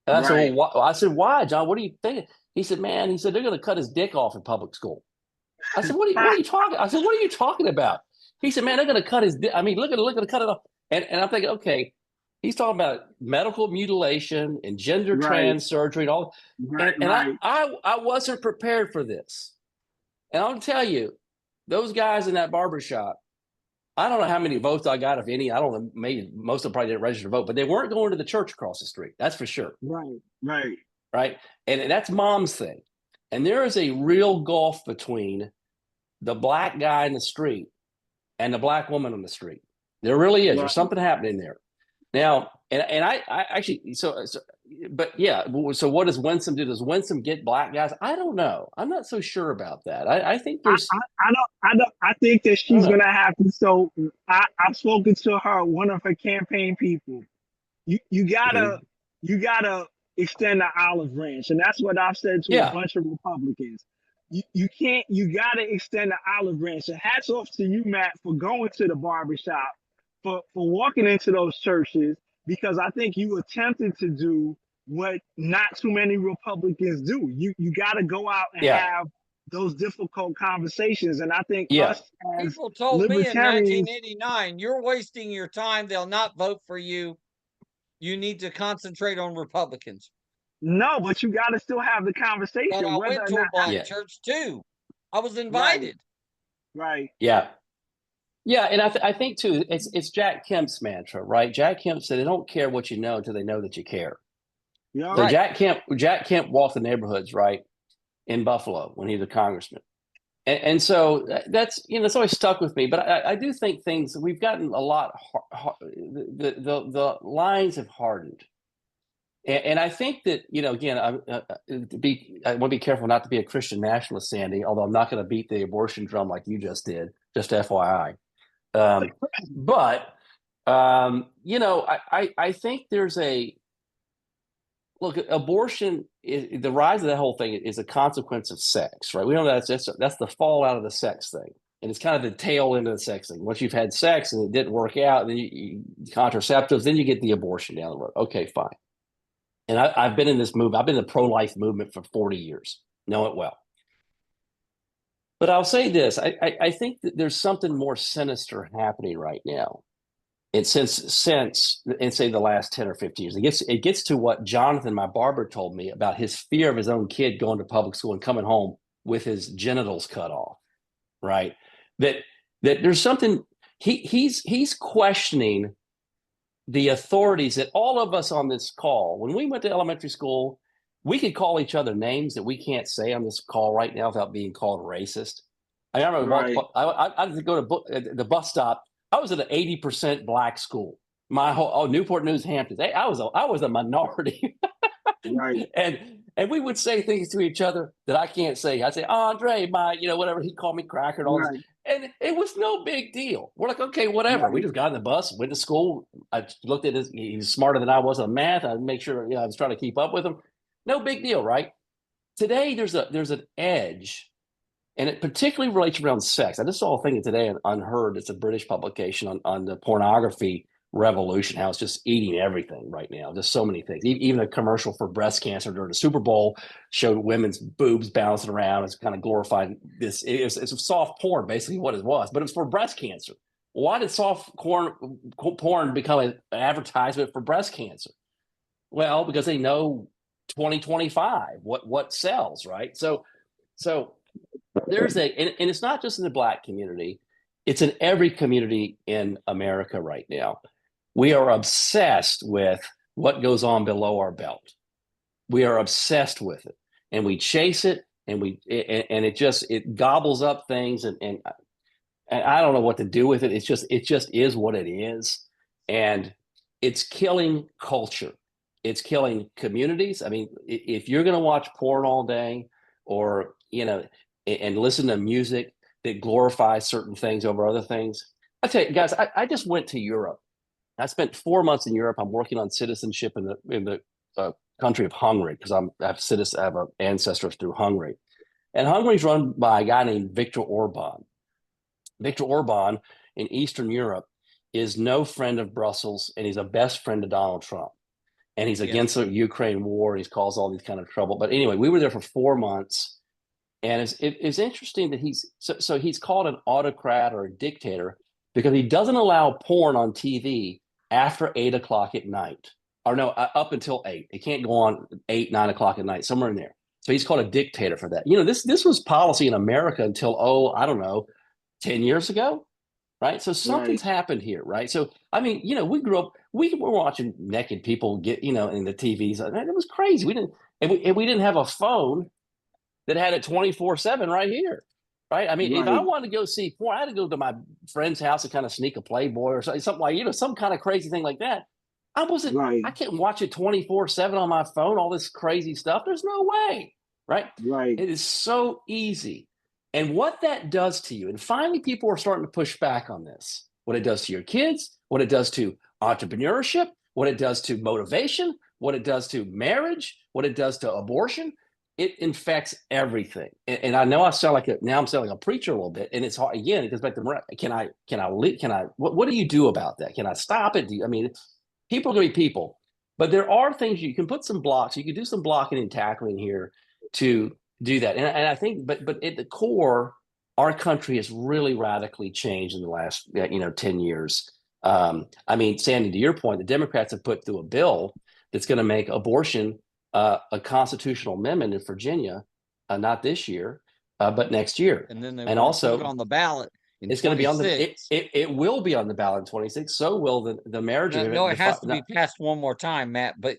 And I said, well, I said, why, John? What are you thinking? He said, man, they're going to cut his dick off in public school. I said, what are you talking? I said, what are you talking about? He said, man, they're going to cut his dick. I mean, look at it, cut it off. And I'm thinking, okay, he's talking about medical mutilation and gender trans surgery and all. I wasn't prepared for this. And I'll tell you, those guys in that barbershop, I don't know how many votes I got, if any. I don't know, maybe most of them probably didn't register to vote, but they weren't going to the church across the street. That's for sure. Right. And that's mom's thing. And there is a real gulf between the black guy in the street and the black woman on the street. There really is. There's something happening there. Now, and I actually, but yeah, so what does Winsome do? Does Winsome get black guys? I don't know. I'm not so sure about that. I think there's. I think that she's gonna have to. So I've spoken to her, one of her campaign people. You gotta extend the olive branch, and that's what I've said to a bunch of Republicans. You can't. You gotta extend the olive branch. And hats off to you, Matt, for going to the barbershop, for walking into those churches, because I think you attempted to do what not too many Republicans do. You got to go out and have those difficult conversations. And I think us as people told me in libertarians, 1989, you're wasting your time. They'll not vote for you. You need to concentrate on Republicans. No, but you got to still have the conversation. But I went to a black church too. I was invited. Right. Yeah. Yeah, and I think too, it's Jack Kemp's mantra, right? Jack Kemp said they don't care what you know until they know that you care. Yeah. So Jack Kemp walked the neighborhoods, right, in Buffalo when he was a congressman, and so that's it's always stuck with me. But I do think we've gotten a lot. The lines have hardened, and I think that again, I want to be careful not to be a Christian nationalist, Sandy. Although I'm not going to beat the abortion drum like you just did. Just FYI. But I think there's abortion is the rise of that whole thing is a consequence of sex, right? We know that's the fallout of the sex thing, and it's kind of the tail end of the sex thing. Once you've had sex and it didn't work out, then you contraceptives, then you get the abortion down the road. Okay, fine. And I've been in this movement. I've been in the pro-life movement for 40 years. Know it well. But I'll say this, I think that there's something more sinister happening right now. And since say the last 10 or 15 years, it gets to what Jonathan, my barber, told me about his fear of his own kid going to public school and coming home with his genitals cut off, right? That there's something he's questioning the authorities that all of us on this call, when we went to elementary school, we could call each other names that we can't say on this call right now without being called racist. I remember I had to go to the bus stop. I was at an 80% black school. My whole Newport News, Hamptons. I was a minority. Right. And we would say things to each other that I can't say. I'd say, Andre, whatever. He'd call me cracker and all this. And it was no big deal. We're like, okay, whatever. We just got in the bus, went to school. I looked at he's smarter than I was on math. I'd make sure, I was trying to keep up with him. No big deal, right? Today, there's an edge, and it particularly relates around sex. I just saw a thing today on Unheard. It's a British publication on the pornography revolution, how it's just eating everything right now. Just so many things. Even a commercial for breast cancer during the Super Bowl showed women's boobs bouncing around. It's kind of glorified this. It's a soft porn, basically what it was, but it's for breast cancer. Why did soft porn become an advertisement for breast cancer? Well, because they know 2025 what sells, right? So there's and it's not just in the black community, it's in every community in America right now. We are obsessed with what goes on below our belt. We are obsessed with it, and we chase it, and it gobbles up things, and I don't know what to do with it. It just is what it is, and it's killing culture. It's killing communities. I mean, if you're going to watch porn all day, or and listen to music that glorifies certain things over other things, I tell you guys, I just went to Europe. I spent 4 months in Europe. I'm working on citizenship in the country of Hungary because I have an ancestor through Hungary, and Hungary's run by a guy named Viktor Orban. Viktor Orban in Eastern Europe is no friend of Brussels, and he's a best friend of Donald Trump, and he's against the Ukraine war. And he's caused all these kind of trouble. But anyway, we were there for 4 months, and it's interesting that he's called an autocrat or a dictator because he doesn't allow porn on TV after 8 o'clock at night, or no, up until 8. It can't go on 8, 9 o'clock at night, somewhere in there. So he's called a dictator for that. This was policy in America until, I don't know, 10 years ago, right? So something's happened here, right? So, I mean, we grew up, we were watching naked people get, in the TVs. It was crazy. We didn't have a phone that had it 24/7 right here. Right. I mean, if I wanted to go see porn, I had to go to my friend's house and kind of sneak a Playboy or something like, some kind of crazy thing like that. I couldn't watch it 24/7 on my phone, all this crazy stuff. There's no way. Right. It is so easy. And what that does to you, and finally people are starting to push back on this, what it does to your kids, what it does to entrepreneurship, what it does to motivation, what it does to marriage, what it does to abortion. It infects everything, and I know I'm sounding like a preacher a little bit, and it's hard. Again, it goes back to can I? What do you do about that? Can I stop it? People are going to be people, but there are things you can put some blocks. You can do some blocking and tackling here to do that, and I think, but at the core, our country has really radically changed in the last 10 years. Sandy, to your point, the Democrats have put through a bill that's going to make abortion a constitutional amendment in Virginia, not this year, but next year. And then also put it on the ballot. It's going to be on it will be on the ballot in 26. So will the marriage amendment. No, it has to be passed one more time, Matt. But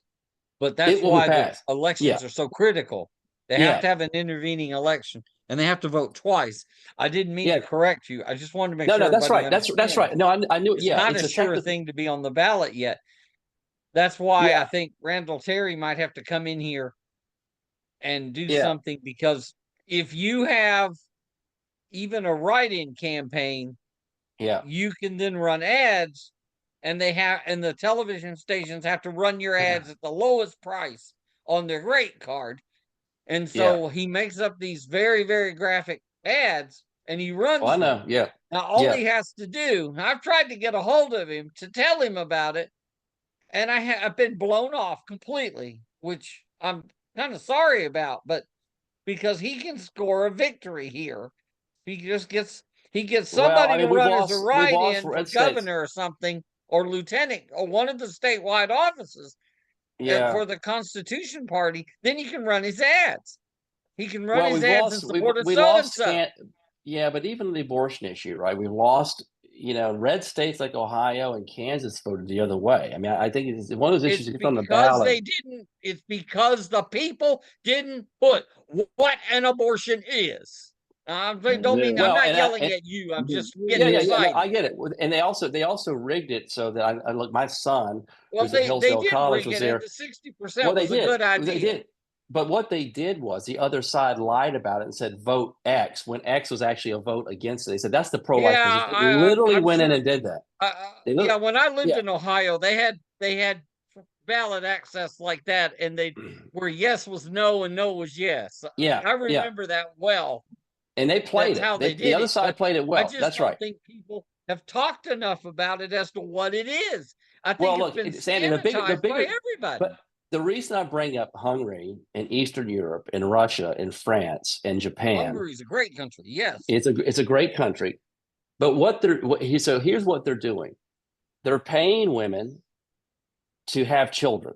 that's why the elections are so critical. They have to have an intervening election, and they have to vote twice. I didn't mean to correct you. I just wanted to make sure. No, that's right. That's right. No, I knew. It's not a sure thing to be on the ballot yet. That's why I think Randall Terry might have to come in here and do something, because if you have even a write-in campaign, you can then run ads, and the television stations have to run your ads at the lowest price on their rate card. And so he makes up these very, very graphic ads, and he runs them. I know, Now, all he has to do, I've tried to get a hold of him to tell him about it, and I've been blown off completely, which I'm kind of sorry about, but because he can score a victory here. He gets somebody to run as a write-in for governor or something, or lieutenant, or one of the statewide offices for the Constitution Party, then he can run his ads. He can run his ads in support of so-and-so. Yeah, but even the abortion issue, right? We lost red states like Ohio and Kansas voted the other way. I mean, I think it's one of those issues that gets on the because ballot. they didn't. It's because the people didn't put what an abortion is. I don't mean I'm not yelling at you. I'm just getting excited. No, I get it. And they also rigged it so that I look. My son, Well, who's at they Hillsdale did College, rig was it, there. and the 60% Well, was a good idea. They did. But what they did was the other side lied about it and said vote X when X was actually a vote against it. They said that's the pro-life position. They literally went in and did that. Yeah, when I lived in Ohio, they had ballot access like that, and where yes was no and no was yes. Yeah, I remember that well. And they played How they did the other it, side played it well. I just That's don't right. think people have talked enough about it as to what it is. I think well, look, it's been Sandy, the bigger, by everybody. But the reason I bring up Hungary and Eastern Europe and Russia and France and Japan, Hungary's a great country. Yes, it's a great country. But here's what they're doing: they're paying women to have children.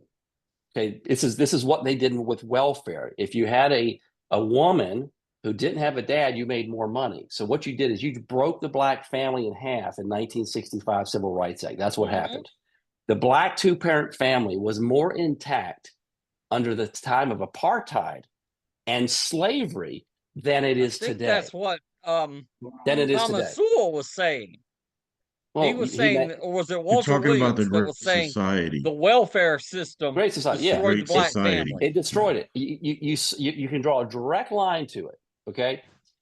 Okay, this is what they did with welfare. If you had a woman who didn't have a dad, you made more money. So what you did is you broke the black family in half in 1965 Civil Rights Act. That's what happened. The black two-parent family was more intact under the time of apartheid and slavery than it is today. That's what than it is Thomas today. Sewell was saying. Well, he was saying, or was it Walter Williams that was saying the welfare system Great Society, destroyed the black family? It destroyed it. You can draw a direct line to it. Okay.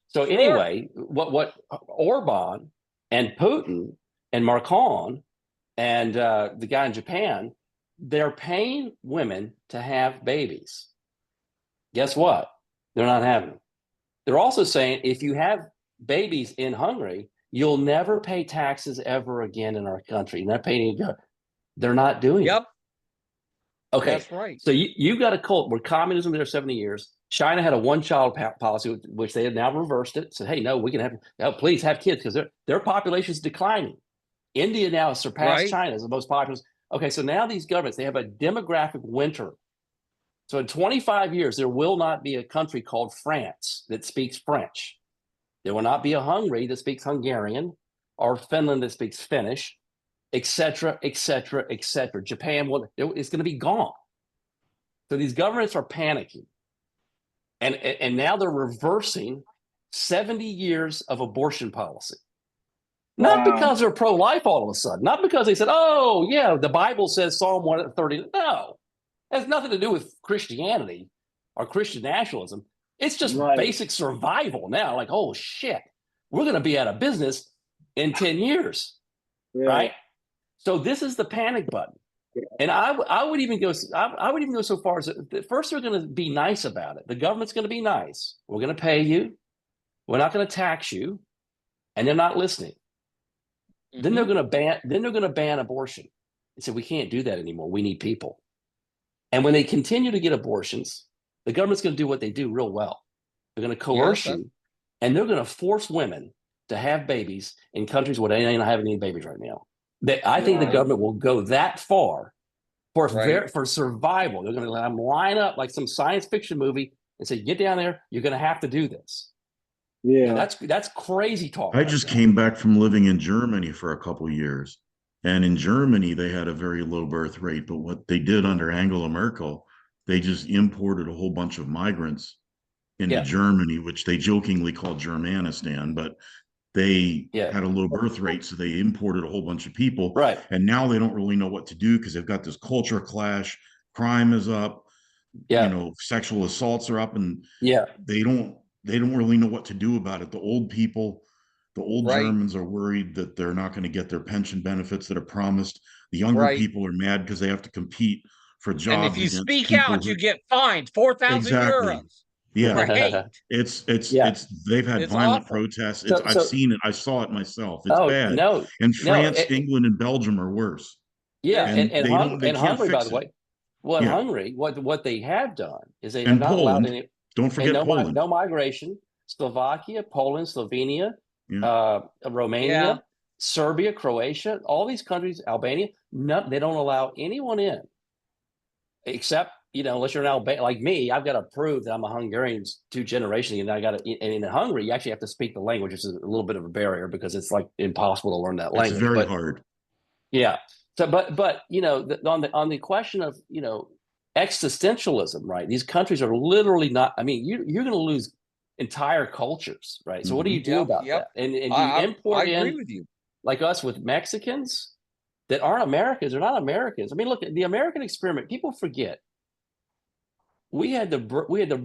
So anyway, what Orban and Putin and Macron and the guy in Japan, they're paying women to have babies. Guess what? They're not having them. They're also saying if you have babies in Hungary, you'll never pay taxes ever again in our country. You're not paying any. They're not doing it. Okay. That's right. So you got a cult where communism there 70 years. China had a one-child policy, which they have now reversed it. Said, hey, no, we can please have kids because their population is declining. India now has surpassed China as the most populous. Okay, so now these governments, they have a demographic winter. So in 25 years, there will not be a country called France that speaks French. There will not be a Hungary that speaks Hungarian or Finland that speaks Finnish, et cetera, et cetera, et cetera. Japan, it's going to be gone. So these governments are panicking. And now they're reversing 70 years of abortion policy. Not because they're pro-life all of a sudden. Not because they said, oh, yeah, the Bible says Psalm 130. No, it has nothing to do with Christianity or Christian nationalism. It's just basic survival now. Like, oh, shit, we're going to be out of business in 10 years, right? So this is the panic button. And I would even go so far as first they're going to be nice about it. The government's going to be nice. We're going to pay you. We're not going to tax you. And they're not listening. Then they're going to ban abortion. They said, we can't do that anymore. We need people. And when they continue to get abortions, the government's going to do what they do real well. They're going to coerce you, and they're going to force women to have babies in countries where they ain't having any babies right now. I think the government will go that far for survival. They're going to let them line up like some science fiction movie and say, get down there, you're going to have to do this. Yeah, that's crazy talk. I just came back from living in Germany for a couple of years. And in Germany, they had a very low birth rate. But what they did under Angela Merkel, they just imported a whole bunch of migrants into Germany, which they jokingly called Germanistan. But they had a low birth rate, so they imported a whole bunch of people. Right. And now they don't really know what to do because they've got this culture clash. Crime is up. Sexual assaults are up, and they don't really know what to do about it. The old people, the old Germans are worried that they're not going to get their pension benefits that are promised. The younger people are mad because they have to compete for jobs. And if you speak out, you get fined 4,000 euros. Yeah, it's they've had violent protests. I've seen it. I saw it myself. It's bad. And France, England, and Belgium are worse. Yeah, and Hungary, by the way. Well, in Hungary, what they have done is they have not allowed any. Don't forget Poland. No migration. Slovakia, Poland, Slovenia, Romania, Serbia, Croatia, all these countries, Albania. They don't allow anyone in, except unless you're an Albanian like me, I've got to prove that I'm a Hungarian 2 generations, and and in Hungary, you actually have to speak the language, which is a little bit of a barrier because it's like impossible to learn that It's language. very But hard. yeah, so but on the question of existentialism, right? These countries are literally not. I mean, you're going to lose entire cultures, right? So what do you do about that? And do you I import agree in with you. like us with Mexicans that aren't Americans? They're not Americans. I mean, look at the American experiment. People forget we had the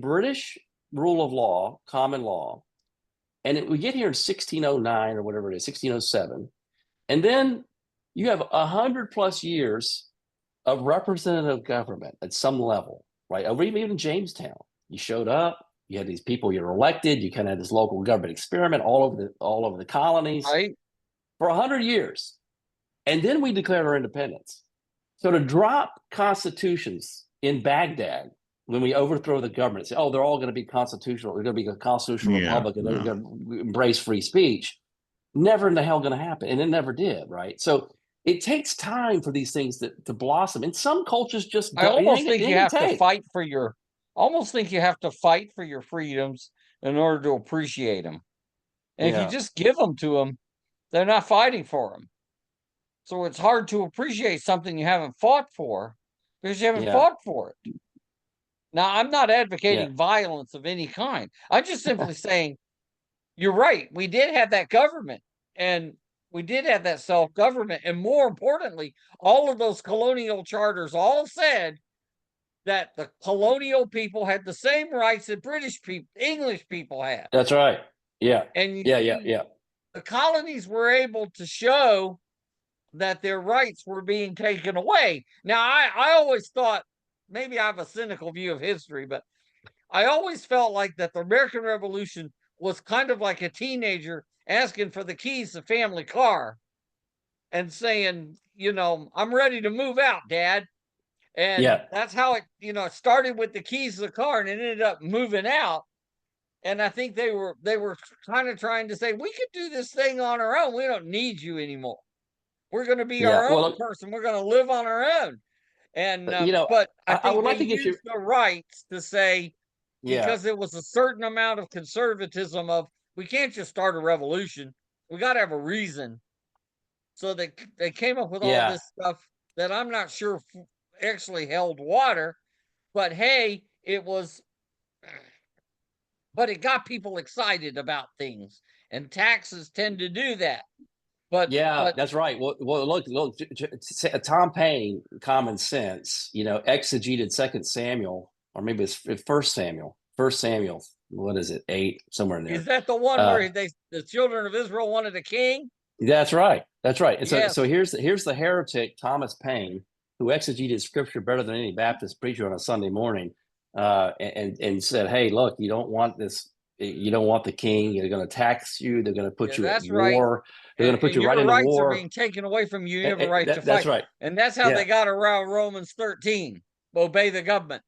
British rule of law, common law, and we get here in 1609 or whatever it is, 1607, and then you have 100+ years of representative government at some level, right? Over even in Jamestown, you showed up, you had these people, you're elected, you kind of had this local government experiment all over the colonies, Right. for 100 years, and then we declared our independence. So to drop constitutions in Baghdad when we overthrow the government, say, oh, they're all going to be constitutional, they're going to be a constitutional republic, and they're going to embrace free speech. Never in the hell going to happen, and it never did, right? So it takes time for these things to blossom. And some cultures just I almost think you have to fight for your. Almost think you have to fight for your freedoms in order to appreciate them. And if you just give them to them, they're not fighting for them. So it's hard to appreciate something you haven't fought for because you haven't fought for it. Now, I'm not advocating violence of any kind. I'm just simply saying, you're right. We did have that government, and we did have that self-government. And more importantly, all of those colonial charters all said that the colonial people had the same rights that British people, English people had. That's right. Yeah. And yeah. The colonies were able to show that their rights were being taken away. Now, I always thought, maybe I have a cynical view of history, but I always felt like that the American Revolution was kind of like a teenager asking for the keys to family car and saying, I'm ready to move out, Dad. And that's how it started with the keys to the car, and it ended up moving out. And I think they were kind of trying to say, we could do this thing on our own. We don't need you anymore. We're going to be our own person. We're going to live on our own. And but I think would like to get used the rights to say, because there was a certain amount of conservatism of, we can't just start a revolution. We got to have a reason. So they came up with all this stuff that I'm not sure actually held water, but hey, it got people excited about things, and taxes tend to do that. But that's right. Well, look, Tom Paine, Common Sense, exegeted 2 Samuel, or maybe it's 1 Samuel. 1 Samuel, what is it? 8, somewhere in there. Is that the one where the children of Israel wanted a king? That's right. That's right. And so here's the heretic Thomas Paine, who exegeted scripture better than any Baptist preacher on a Sunday morning, and said, hey, look, you don't want this. You don't want the king. They're going to tax you. They're going to put you at war. They're going to put you right in the war. Your rights are being taken away from you. You have a right to fight. That's right. And that's how they got around Romans 13. Obey the government.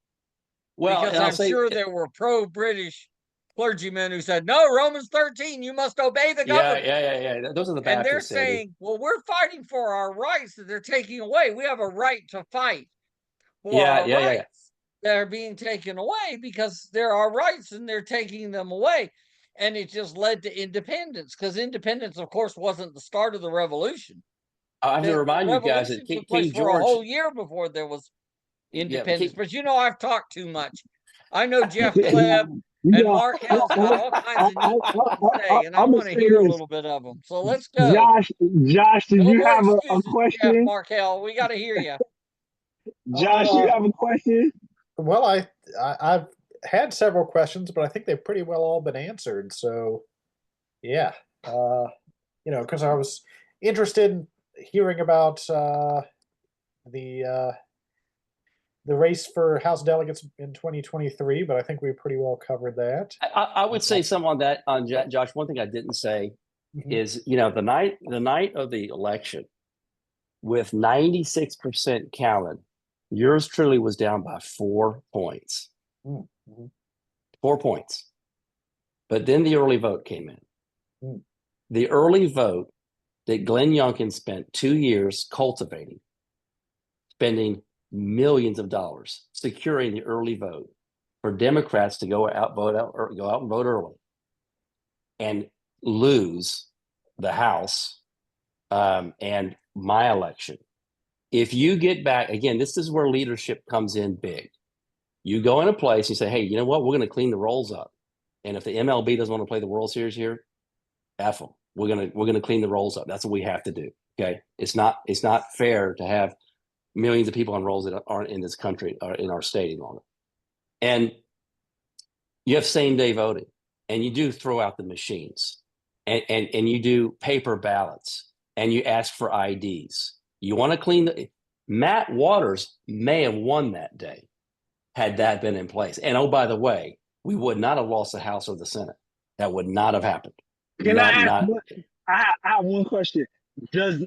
Well, because I'm sure there were pro-British clergymen who said, no, Romans 13, you must obey the government. Yeah. Those are the Baptists. And they're saying, well, we're fighting for our rights that they're taking away. We have a right to fight for our rights that are being taken away, because there are rights and they're taking them away. And it just led to independence, because independence, of course, wasn't the start of the revolution. I have to remind you guys that King George, for a whole year before there was independence. But I've talked too much. I know Jeff Kleb and Markel's got all kinds of neat stuff to say, and I want to hear a little bit of them. So let's go. Josh, did you have a question? Jeff, Markel, we got to hear you. Josh, you have a question? Well, I've had several questions, but I think they've pretty well all been answered. So, yeah, because I was interested in hearing about the race for House delegates in 2023, but I think we pretty well covered that. I would say some on that, Josh. One thing I didn't say is, the night of the election, with 96% counted, yours truly was down by 4 points. 4 points. But then the early vote came in. The early vote that Glenn Youngkin spent 2 years cultivating, spending millions of dollars securing the early vote for Democrats to go out and vote early and lose the House and my election. If you get back, again, this is where leadership comes in big. You go in a place and you say, hey, you know what? We're going to clean the rolls up. And if the MLB doesn't want to play the World Series here, F them. We're gonna clean the rolls up. That's what we have to do. Okay. It's not fair to have millions of people on rolls that aren't in this country or in our state any longer. And you have same day voting, and you do throw out the machines, and you do paper ballots, and you ask for IDs. You want to clean Matt Waters may have won that day had that been in place. And oh, by the way, we would not have lost the House or the Senate. That would not have happened. I have one question. Do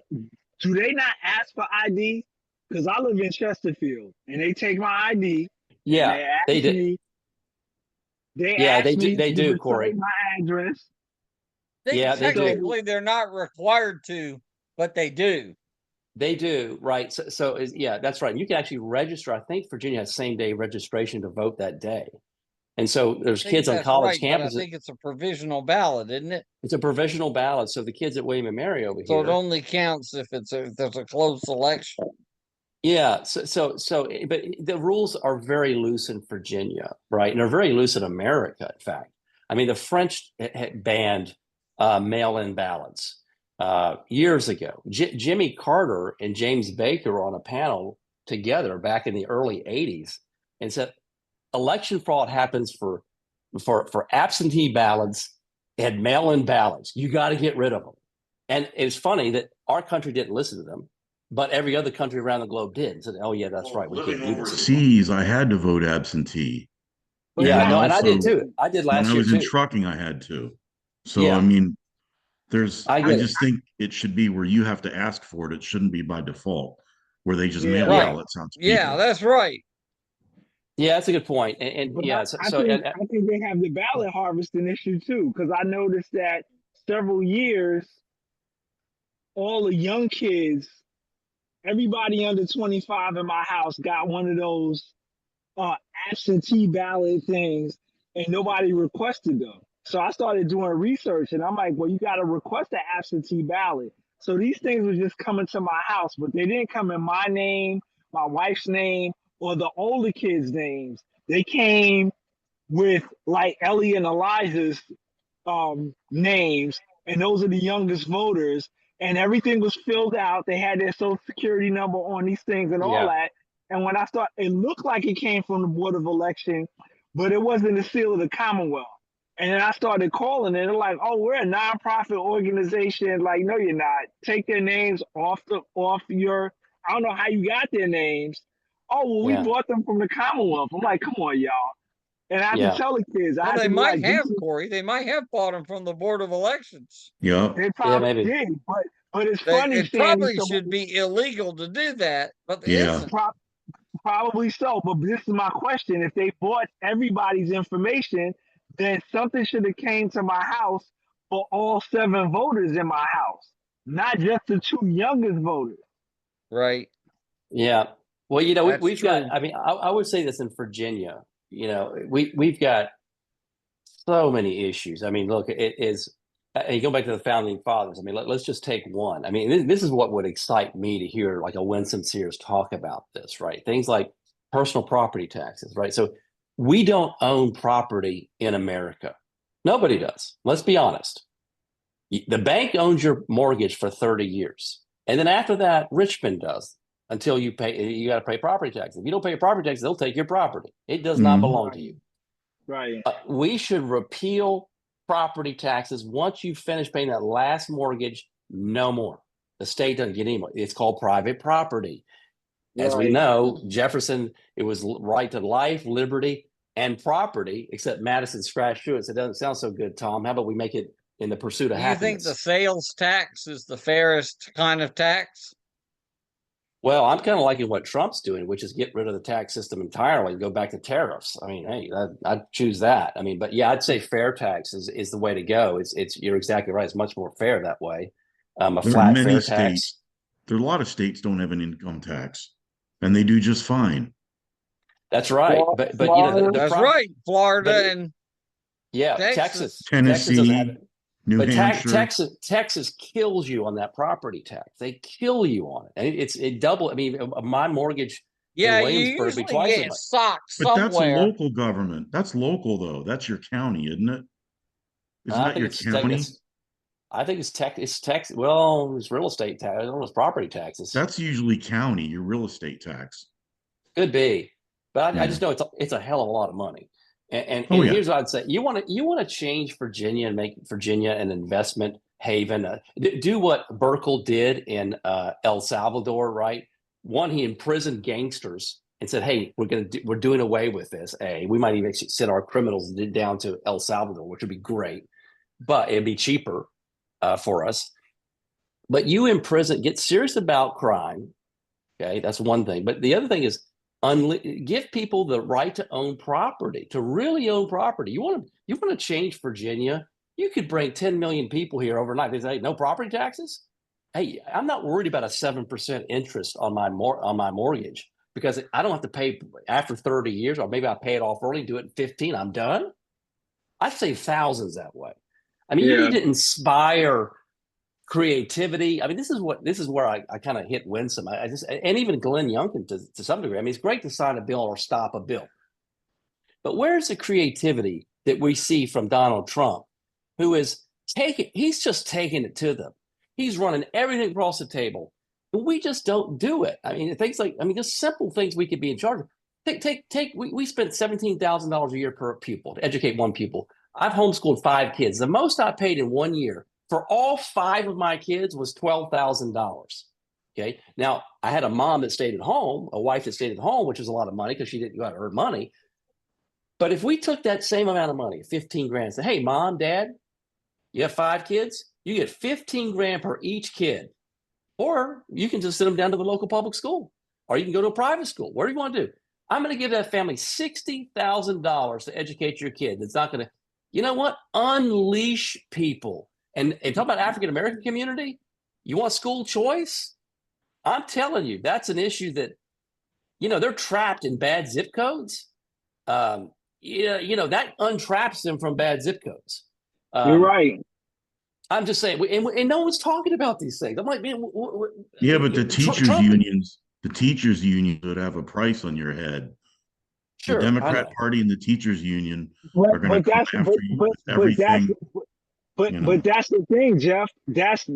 they not ask for ID? Because I live in Chesterfield, and they take my ID. Yeah, they do. They do, Corey. My address. Technically, they're not required to, but they do. They do, right? So yeah, that's right. You can actually register. I think Virginia has same day registration to vote that day. And so there's kids on college campuses. I think it's a provisional ballot, isn't it? It's a provisional ballot. So the kids at William and Mary over here. So it only counts if there's a close election. Yeah. So, but the rules are very loose in Virginia, right? And they're very loose in America, in fact. I mean, the French had banned mail-in ballots years ago. Jimmy Carter and James Baker were on a panel together back in the early 80s and said, election fraud happens for absentee ballots and mail-in ballots. You got to get rid of them. And it's funny that our country didn't listen to them, but every other country around the globe did and said, oh yeah, that's right. We can't do this. Overseas, I had to vote absentee. Yeah, no, and I did too. I did last year too. When I was in trucking, I had to. So, yeah. I mean, I just think it should be where you have to ask for it. It shouldn't be by default, where they just mail ballots out to people. Yeah, that's right. Yeah, that's a good point. And yeah, I think they have the ballot harvesting issue too, because I noticed that several years, all the young kids, everybody under 25 in my house got one of those absentee ballot things, and nobody requested them. So I started doing research, and I'm like, well, you got to request an absentee ballot. So these things were just coming to my house, but they didn't come in my name, my wife's name, or the older kids' names. They came with like Ellie and Elijah's names, and those are the youngest voters, and everything was filled out. They had their social security number on these things and all that. And when I it looked like it came from the Board of Election, but it wasn't the seal of the Commonwealth. And then I started calling, and they're like, oh, we're a nonprofit organization. Like, no, you're not. Take their names off your, I don't know how you got their names. Oh, well, we bought them from the Commonwealth. I'm like, come on, y'all. And I have to tell the kids. Well, they might have, Corey. They might have bought them from the Board of Elections. Yeah. They probably did. But it's funny. It probably should be illegal to do that. But it's probably so. But this is my question. If they bought everybody's information, then something should have came to my house for all 7 voters in my house, not just the 2 youngest voters. Right. Yeah. Well, you know, we've got, I mean, I would say this in Virginia, you know, we've got so many issues. I mean, look, it is, and you go back to the founding fathers. I mean, let's just take one. I mean, this is what would excite me to hear like a Winston Sears talk about this, right? Things like personal property taxes, right? So we don't own property in America. Nobody does. Let's be honest. The bank owns your mortgage for 30 years. And then after that, Richmond does. Until you pay, you got to pay property taxes. If you don't pay your property taxes, they'll take your property. It does not belong to you. Right. We should repeal property taxes. Once you finish paying that last mortgage, no more. The state doesn't get any more. It's called private property. As we know, Jefferson, it was right to life, liberty, and property, except Madison scratched through it. So it doesn't sound so good, Tom. How about we make it in the pursuit of happiness? Do you think the sales tax is the fairest kind of tax? Well, I'm kind of liking what Trump's doing, which is get rid of the tax system entirely and go back to tariffs. I mean, hey, I'd choose that. I mean, but yeah, I'd say fair tax is the way to go. It's you're exactly right. It's much more fair that way. A flat fair tax. There are a lot of states don't have an income tax. and they do just fine. That's right. But you know, Florida. That's right. Florida but and yeah, Texas. Texas doesn't have Tennessee, it. New But Hampshire. Texas kills you on that property tax. They kill you on it. And it double. I mean, my mortgage Yeah, in you Williamsburg be usually twice as get much. socked But that's a somewhere. local government. That's local though. That's your county, isn't it? Isn't I that think your it's county? it's Texas. Well, it's real estate tax. I don't know, it's property taxes. That's usually county, your real estate tax. Could be, but I Yeah. just know it's a hell of a lot of money. And Oh, yeah. here's what I'd say: you want to change Virginia and make Virginia an investment haven. Do what Burkle did in El Salvador, right? One, he imprisoned gangsters and said, "Hey, we're doing away with this. We might even send our criminals down to El Salvador, which would be great, but it'd be cheaper for us." But you imprison, get serious about crime. Okay, that's one thing. But the other thing is give people the right to own property, to really own property. You want to change Virginia? You could bring 10 million people here overnight. They say, no property taxes. Hey, I'm not worried about a 7% interest on my mortgage because I don't have to pay after 30 years, or maybe I pay it off early, do it in 15. I'm done. I save thousands that way. I mean, you need to inspire creativity. I mean, this is where I kind of hit Winsome. I just, and even Glenn Youngkin to some degree. I mean, it's great to sign a bill or stop a bill, but where's the creativity that we see from Donald Trump, who is he's just taking it to them. He's running everything across the table, and we just don't do it. I mean, things like, just simple things we could be in charge of. We spent $17,000 a year per pupil to educate one pupil. I've homeschooled 5 kids. The most I paid in 1 year for all 5 of my kids was $12,000. Okay. Now I had a mom that stayed at home, a wife that stayed at home, which was a lot of money because she didn't go out to earn money. But if we took that same amount of money, 15 grand, and said, hey, mom, dad, you have 5 kids, you get 15 grand per each kid. Or you can just send them down to the local public school, or you can go to a private school. What do you want to do? I'm going to give that family $60,000 to educate your kid. That's not going to, you know what? Unleash people. And talk about African-American community. You want school choice? I'm telling you, that's an issue that, they're trapped in bad zip codes. That untraps them from bad zip codes. You're right. I'm just saying, and no one's talking about these things. I'm like, man, yeah, but the teachers unions would have a price on your head. Sure, the Democrat Party and the teachers union are going to come after you with everything. But that's the thing, Jeff. That's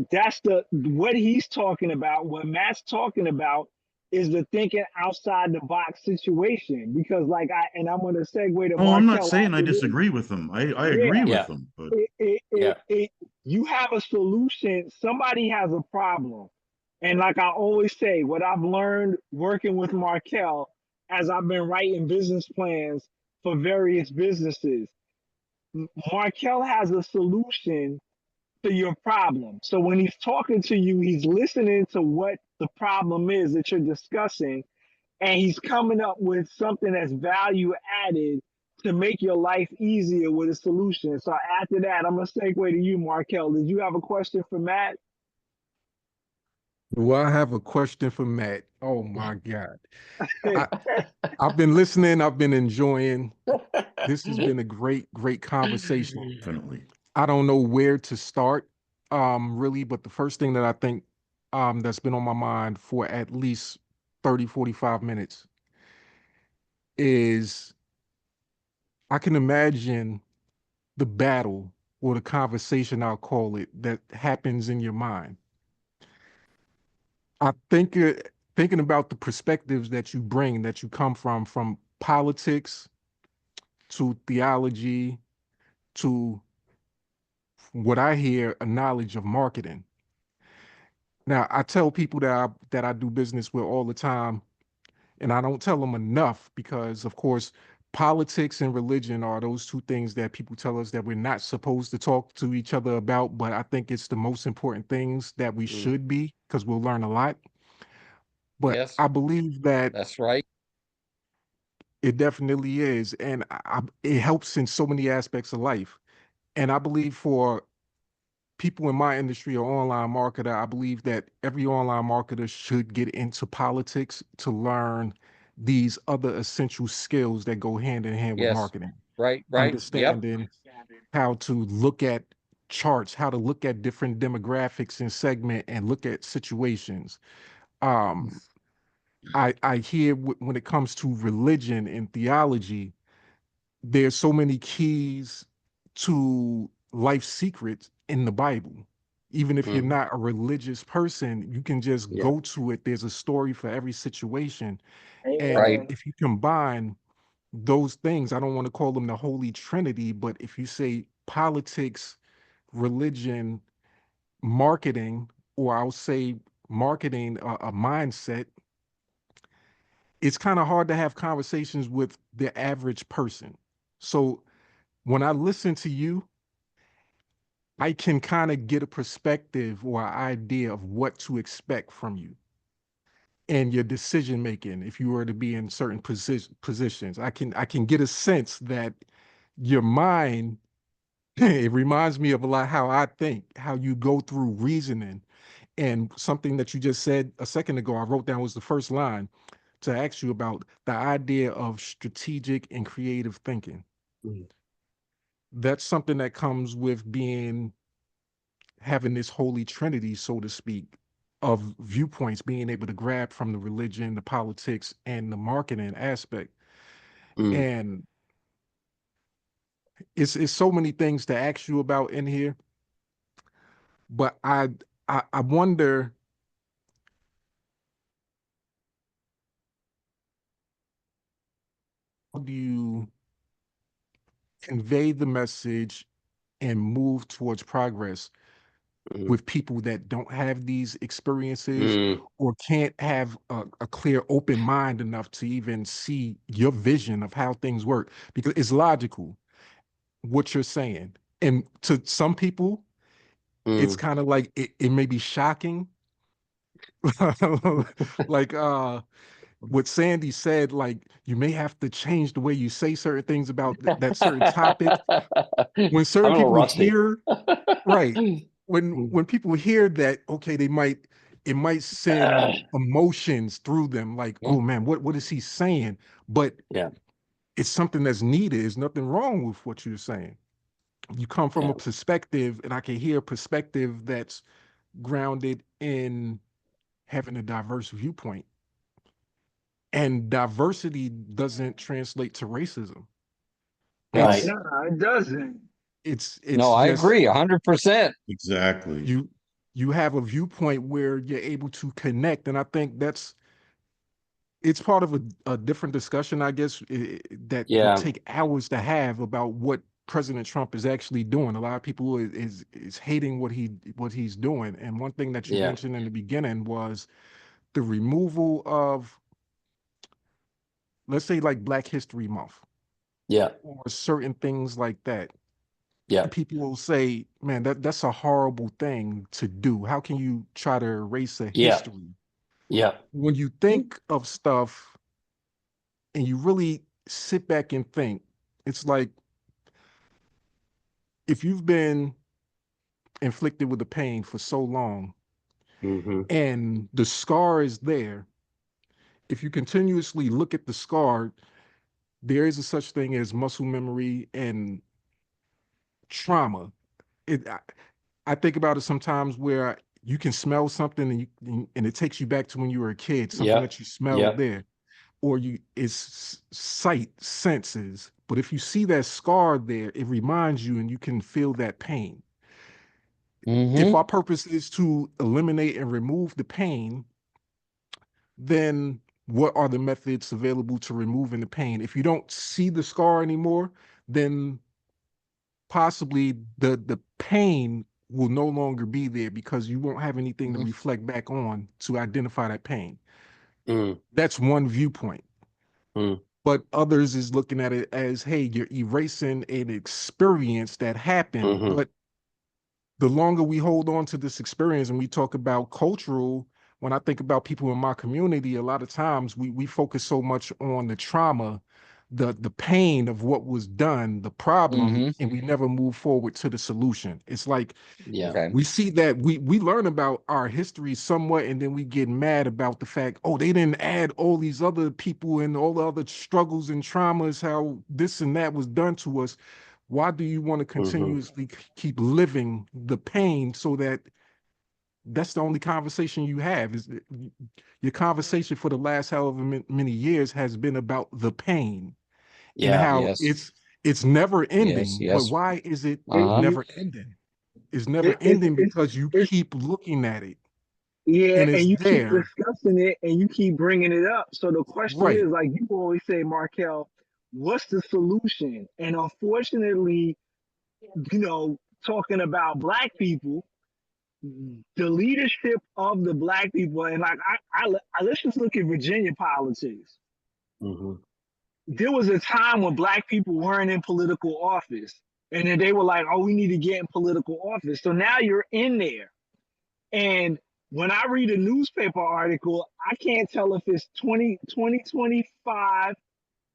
what he's talking about. What Matt's talking about is the thinking outside the box situation. Because I'm going to segue to. Oh, I'm not saying I disagree with them. I agree with them. But you have a solution. Somebody has a problem, and like I always say, what I've learned working with Markel as I've been writing business plans for various businesses. Markel has a solution to your problem. So when he's talking to you, he's listening to what the problem is that you're discussing, and he's coming up with something that's value added to make your life easier with a solution. So after that, I'm going to segue to you, Markel. Did you have a question for Matt? Well, I have a question for Matt. Oh my God. I've been listening. I've been enjoying. This has been a great conversation. Definitely. I don't know where to start, really, but the first thing that I think that's been on my mind for at least 30, 45 minutes is I can imagine the battle or the conversation, I'll call it, that happens in your mind. I think thinking about the perspectives that you bring, that you come from politics to theology to what I hear, a knowledge of marketing. Now, I tell people that I do business with all the time, and I don't tell them enough because, of course, politics and religion are those 2 things that people tell us that we're not supposed to talk to each other about, but I think it's the most important things that we should be because we'll learn a lot. But Yes, I believe that that's right. it definitely is, and it helps in so many aspects of life. And I believe for people in my industry are online marketer. I believe that every online marketer should get into politics to learn these other essential skills that go hand in hand with Yes. marketing. Right. Yep. Understanding how to look at charts, how to look at different demographics and segment and look at situations. Um, I hear when it comes to religion and theology, there's so many keys to life secrets in the Bible. Even if you're not a religious person, you can just Yeah. go to it. There's a story for every situation. And Right. if you combine those things, I don't want to call them the Holy Trinity, but if you say politics, religion, marketing, or I'll say marketing, a mindset, it's kind of hard to have conversations with the average person. So when I listen to you, I can kind of get a perspective or an idea of what to expect from you and your decision making if you were to be in certain positions. I can get a sense that your mind it reminds me of a lot how I think, how you go through reasoning. And something that you just said a second ago, I wrote down was the first line to ask you about the idea of strategic and creative thinking. Mm. That's something that comes with being having this holy trinity, so to speak, of viewpoints, being able to grab from the religion, the politics, and the marketing aspect. Mm. And it's so many things to ask you about in here, but I wonder, how do you convey the message and move towards progress Mm. with people that don't have these experiences Mm. or can't have a clear open mind enough to even see your vision of how things work? Because it's logical what you're saying, and to some people it's Mm. kind of like it may be shocking. Like what Sandy said, like you may have to change the way you say certain things about that certain topic. I'm When a certain little people rusty. hear, right, Mm. when people hear that, okay, it might send emotions through them, like, oh man, what is he saying? But Yeah. it's something that's needed. There's nothing wrong with what you're saying. You come from Yeah. a perspective, and I can hear a perspective that's grounded in having a diverse viewpoint. And diversity doesn't translate to racism. Right. It's No, it doesn't. it's No, I just agree 100%. Exactly. you have a viewpoint where you're able to connect, and I think it's part of a different discussion, I guess, that would Yeah. take hours to have about what President Trump is actually doing. A lot of people is hating what he's doing, and one thing that you Yeah. mentioned in the beginning was the removal of, let's say, like Black History Month Yeah. or certain things like that. Yeah. People will say, "Man, that's a horrible thing to do. How can you try to erase a Yeah. history?" Yeah. When you think of stuff and you really sit back and think, it's like if you've been inflicted with the pain for so long Mm-hmm. and the scar is there, if you continuously look at the scar, there is a such thing as muscle memory and trauma. I think about it sometimes where you can smell something and it takes you back to when you were a kid, something Yep. that you smelled Yep. there, or it's sight, senses. But if you see that scar there, it reminds you and you can feel that pain. If Mm-hmm. our purpose is to eliminate and remove the pain, then what are the methods available to removing the pain? If you don't see the scar anymore, then possibly the pain will no longer be there because you won't have anything to reflect back on to identify that pain. Mm. That's one viewpoint. Mm. But others is looking at it as, hey, you're erasing an experience that happened. Mm-hmm. But the longer we hold on to this experience and we talk about cultural, when I think about people in my community, a lot of times we focus so much on the trauma the pain of what was done, the problem, Mm-hmm. and we never move forward to the solution. It's like Yeah. Okay. we see that we learn about our history somewhat, and then we get mad about the fact, oh, they didn't add all these other people and all the other struggles and traumas, how this and that was done to us. Why do you want to continuously keep living the pain so that that's the only conversation you have? Is your conversation for the last however many years has been about the pain and Yeah. how Yes. it's never Yes. ending. But Yes. why is it Uh-huh. never ending? It's never ending because you keep looking at it Yeah, and and it's you keep there. discussing it and you keep bringing it up. So the question Right. is, like you always say, Markel, what's the solution? And unfortunately, talking about black people, the leadership of the black people, and like let's just look at Virginia politics. Mm-hmm. There was a time when black people weren't in political office, and then they were like, "Oh, we need to get in political office." So now you're in there. And when I read a newspaper article, I can't tell if it's 2025,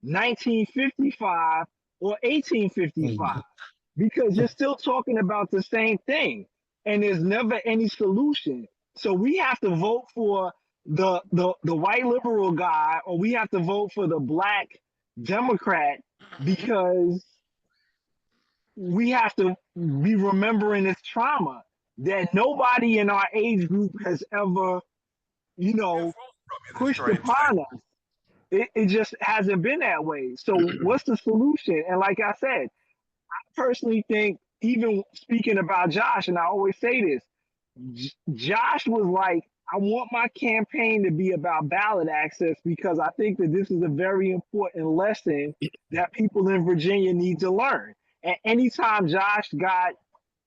1955, or 1855 because you're still talking about the same thing and there's never any solution. So we have to vote for the white liberal guy or we have to vote for the black Democrat because we have to be remembering this trauma that nobody in our age group has ever, pushed upon us. It just hasn't been that way. So what's the solution? And like I said, I personally think, even speaking about Josh, and I always say this, Josh was like, I want my campaign to be about ballot access because I think that this is a very important lesson that people in Virginia need to learn. And anytime Josh got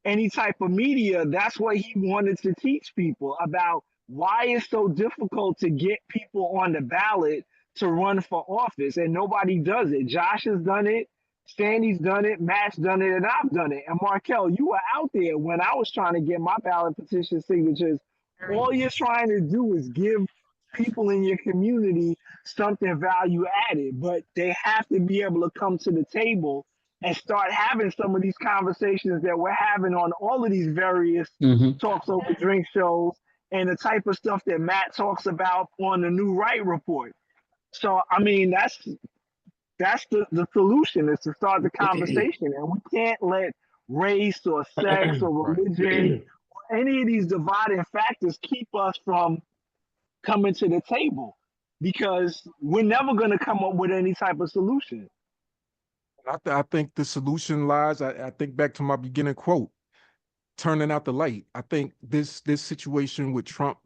any type of media, that's what he wanted to teach people about why it's so difficult to get people on the ballot to run for office. And nobody does it. Josh has done it. Sandy's done it. Matt's done it. And I've done it. And Markel, you were out there when I was trying to get my ballot petition signatures. All you're trying to do is give people in your community something value added, but they have to be able to come to the table and start having some of these conversations that we're having on all of these various Mm-hmm. talks over drink shows and the type of stuff that Matt talks about on the New Right Report. So I mean that's the solution is to start the conversation. And we can't let race or sex or Right. religion or any of these dividing factors keep us from coming to the table because we're never going to come up with any type of solution. I think the solution lies, I think back to my beginning quote, turning out the light. I think this situation with Trump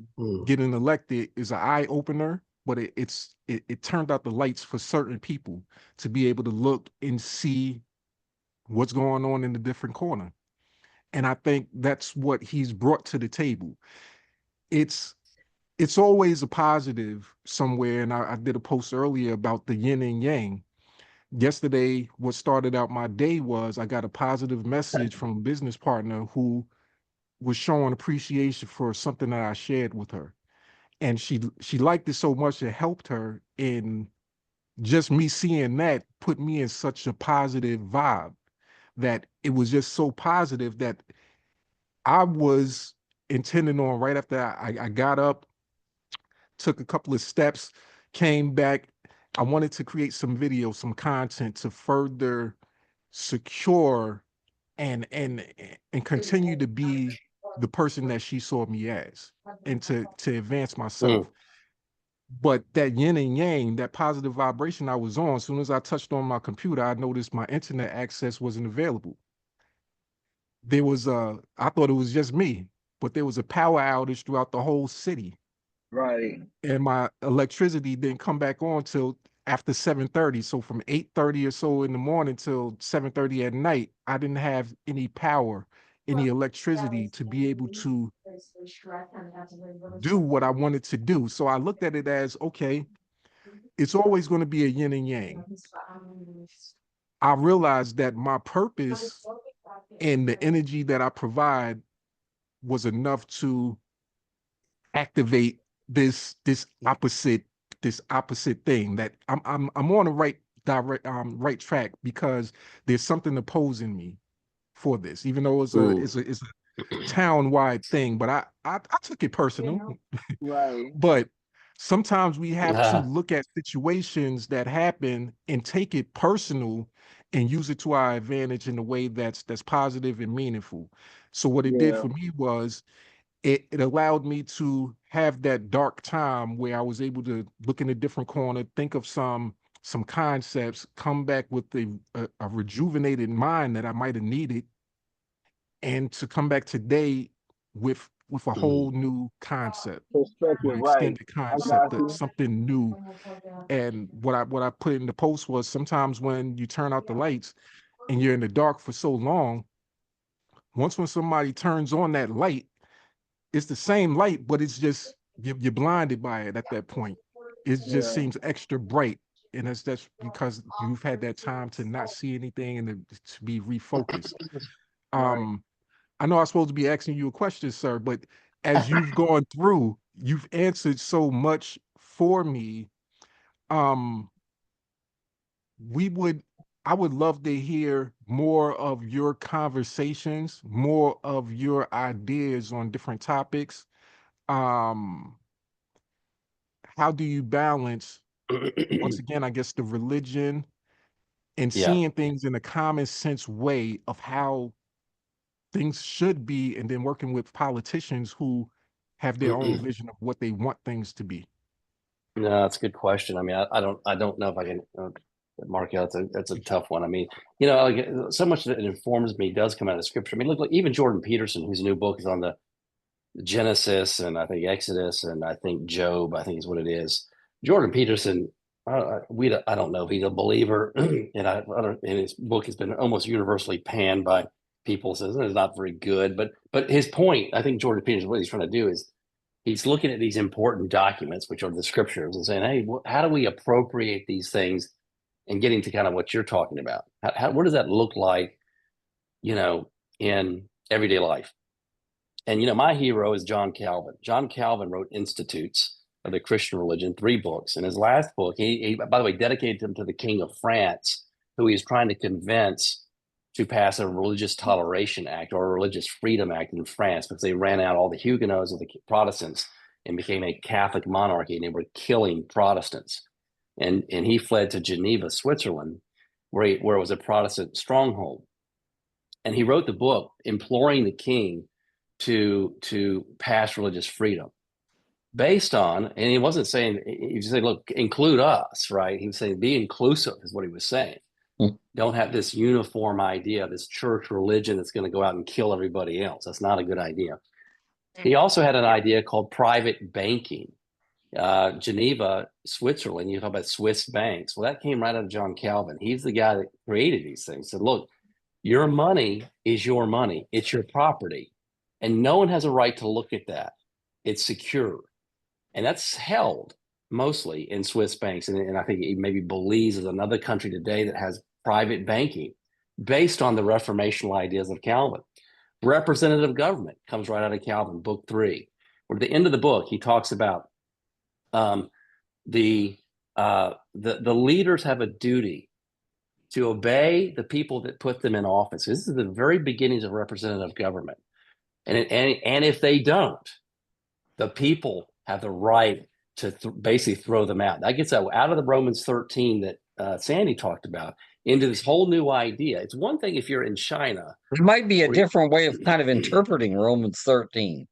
getting elected is an eye opener, but it turned out the lights for certain people to be able to look and see what's going on in the different corner. And I think that's what he's brought to the table. It's always a positive somewhere. And I did a post earlier about the yin and yang. Yesterday, what started out my day was I got a positive message from a business partner who was showing appreciation for something that I shared with her. And she liked it so much it helped her. In just me seeing that put me in such a positive vibe that it was just so positive that I was intending on right after I got up, took a couple of steps, came back. I wanted to create some video, some content to further secure and continue to be the person that she saw me as and to advance myself. But that yin and yang, that positive vibration I was on, as soon as I touched on my computer, I noticed my internet access wasn't available. There was I thought it was just me, but there was a power outage throughout the whole city. Right. And my electricity didn't come back on till after 7:30. So from 8:30 or so in the morning till 7:30 at night, I didn't have any power, any electricity to be able to do what I wanted to do. So I looked at it as, okay, it's always going to be a yin and yang. I realized that my purpose and the energy that I provide was enough to activate this opposite thing that I'm on the right right track because there's something opposing me for this, even though Ooh. it's a town-wide thing. But I took it personal. Right. But sometimes we have to Uh, look at situations that happen and take it personal and use it to our advantage in a way that's positive and meaningful. So what it did Yeah. for me was it allowed me to have that dark time where I was able to look in a different corner, think of some concepts, come back with a rejuvenated mind that I might have needed, and to come back today with a whole new concept or Perspective. Right. extended I concept, got that you. something new. And what I put in the post was sometimes when you turn out the lights and you're in the dark for so long, once when somebody turns on that light, it's the same light, but it's just you're blinded by it at that point. It just Yeah. seems extra bright. And that's because you've had that time to not see anything and to be refocused. Right. I know I'm supposed to be asking you a question, sir, but as you've gone through, you've answered so much for me. Um, we would I would love to hear more of your conversations, more of your ideas on different topics. Um, how do you balance, once again, I guess, the religion and yeah. seeing things in a common sense way of how things should be, and then working with politicians who have their own vision of what they want things to be? No, that's a good question. I mean, I don't know if I can, Markel. That's a tough one. I mean, like, so much that it informs me does come out of Scripture. I mean, look, even Jordan Peterson, whose new book is on the Genesis and I think Exodus and I think Job, I think is what it is. Jordan Peterson, I don't know if he's a believer, and and his book has been almost universally panned by people. Says it's not very good, but his point, I think Jordan Peterson, what he's trying to do is he's looking at these important documents, which are the scriptures, and saying, hey, how do we appropriate these things, and getting to kind of what you're talking about? What does that look like, in everyday life? And my hero is John Calvin. John Calvin wrote Institutes of the Christian Religion, 3 books. And his last book, he by the way, dedicated him to the King of France, who he's trying to convince to pass a religious toleration act or a religious freedom act in France, because they ran out all the Huguenots of the Protestants and became a Catholic monarchy, and they were killing Protestants. And he fled to Geneva, Switzerland, where it was a Protestant stronghold. And he wrote the book imploring the king to pass religious freedom based on, and he wasn't saying, he was saying, look, include us, right? He was saying, be inclusive is what he was saying. Don't have this uniform idea, this church religion that's going to go out and kill everybody else. That's not a good idea. He also had an idea called private banking. Geneva, Switzerland, you talk about Swiss banks. Well, that came right out of John Calvin. He's the guy that created these things. Said, look, your money is your money. It's your property. And no one has a right to look at that. It's secure. And that's held mostly in Swiss banks. And I think maybe Belize is another country today that has private banking based on the reformational ideas of Calvin. Representative government comes right out of Calvin, book 3, where at the end of the book, he talks about the leaders have a duty to obey the people that put them in office. This is the very beginnings of representative government. And if they don't, the people have the right to basically throw them out. That gets out of the Romans 13 that Sandy talked about into this whole new idea. It's one thing if you're in China. It might be a different way of kind of interpreting Romans 13.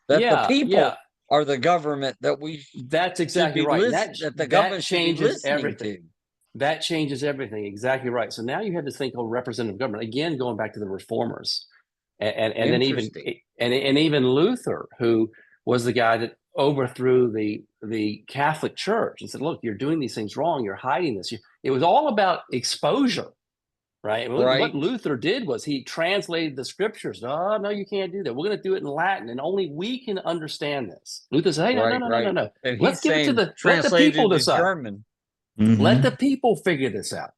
That the people are the government that we That's exactly right. That the government changes everything. That changes everything. Exactly right. So now you have this thing called representative government. Again, going back to the reformers. And then even Luther, who was the guy that overthrew the Catholic Church and said, look, you're doing these things wrong. You're hiding this. It was all about exposure, right? What Luther did was he translated the scriptures. Oh, no, you can't do that. We're going to do it in Latin, and only we can understand this. Luther said, hey, no. And Let's give it to let the people decide. German. Let the people figure this out.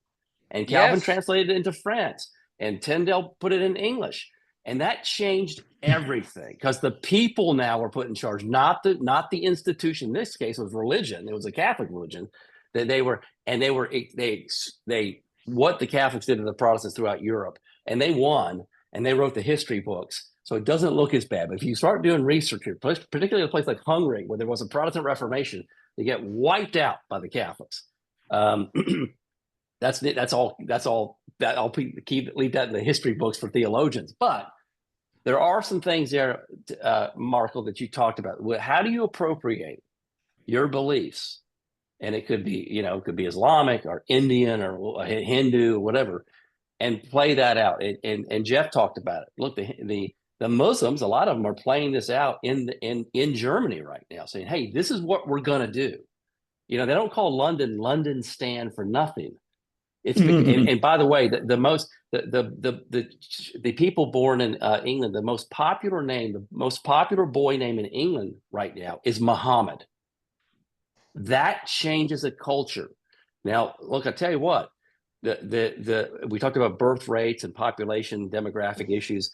And Calvin translated it into French, and Tyndale put it in English. And that changed everything, because the people now were put in charge, not the institution. In this case, it was religion. It was a Catholic religion. They what the Catholics did to the Protestants throughout Europe, and they won, and they wrote the history books. So it doesn't look as bad. But if you start doing research here, particularly a place like Hungary, where there was a Protestant Reformation, they get wiped out by the Catholics. That's all. I'll leave that in the history books for theologians. But there are some things there, Markel, that you talked about. How do you appropriate your beliefs? And it could be, it could be Islamic or Indian or Hindu or whatever, and play that out. And Jeff talked about it. Look, the Muslims, a lot of them are playing this out in Germany right now, saying, "Hey, this is what we're going to do." They don't call London stand for nothing. It's and by the way, the people born in England, the most popular boy name in England right now is Muhammad. That changes a culture. Now, look, I tell you what, we talked about birth rates and population demographic issues.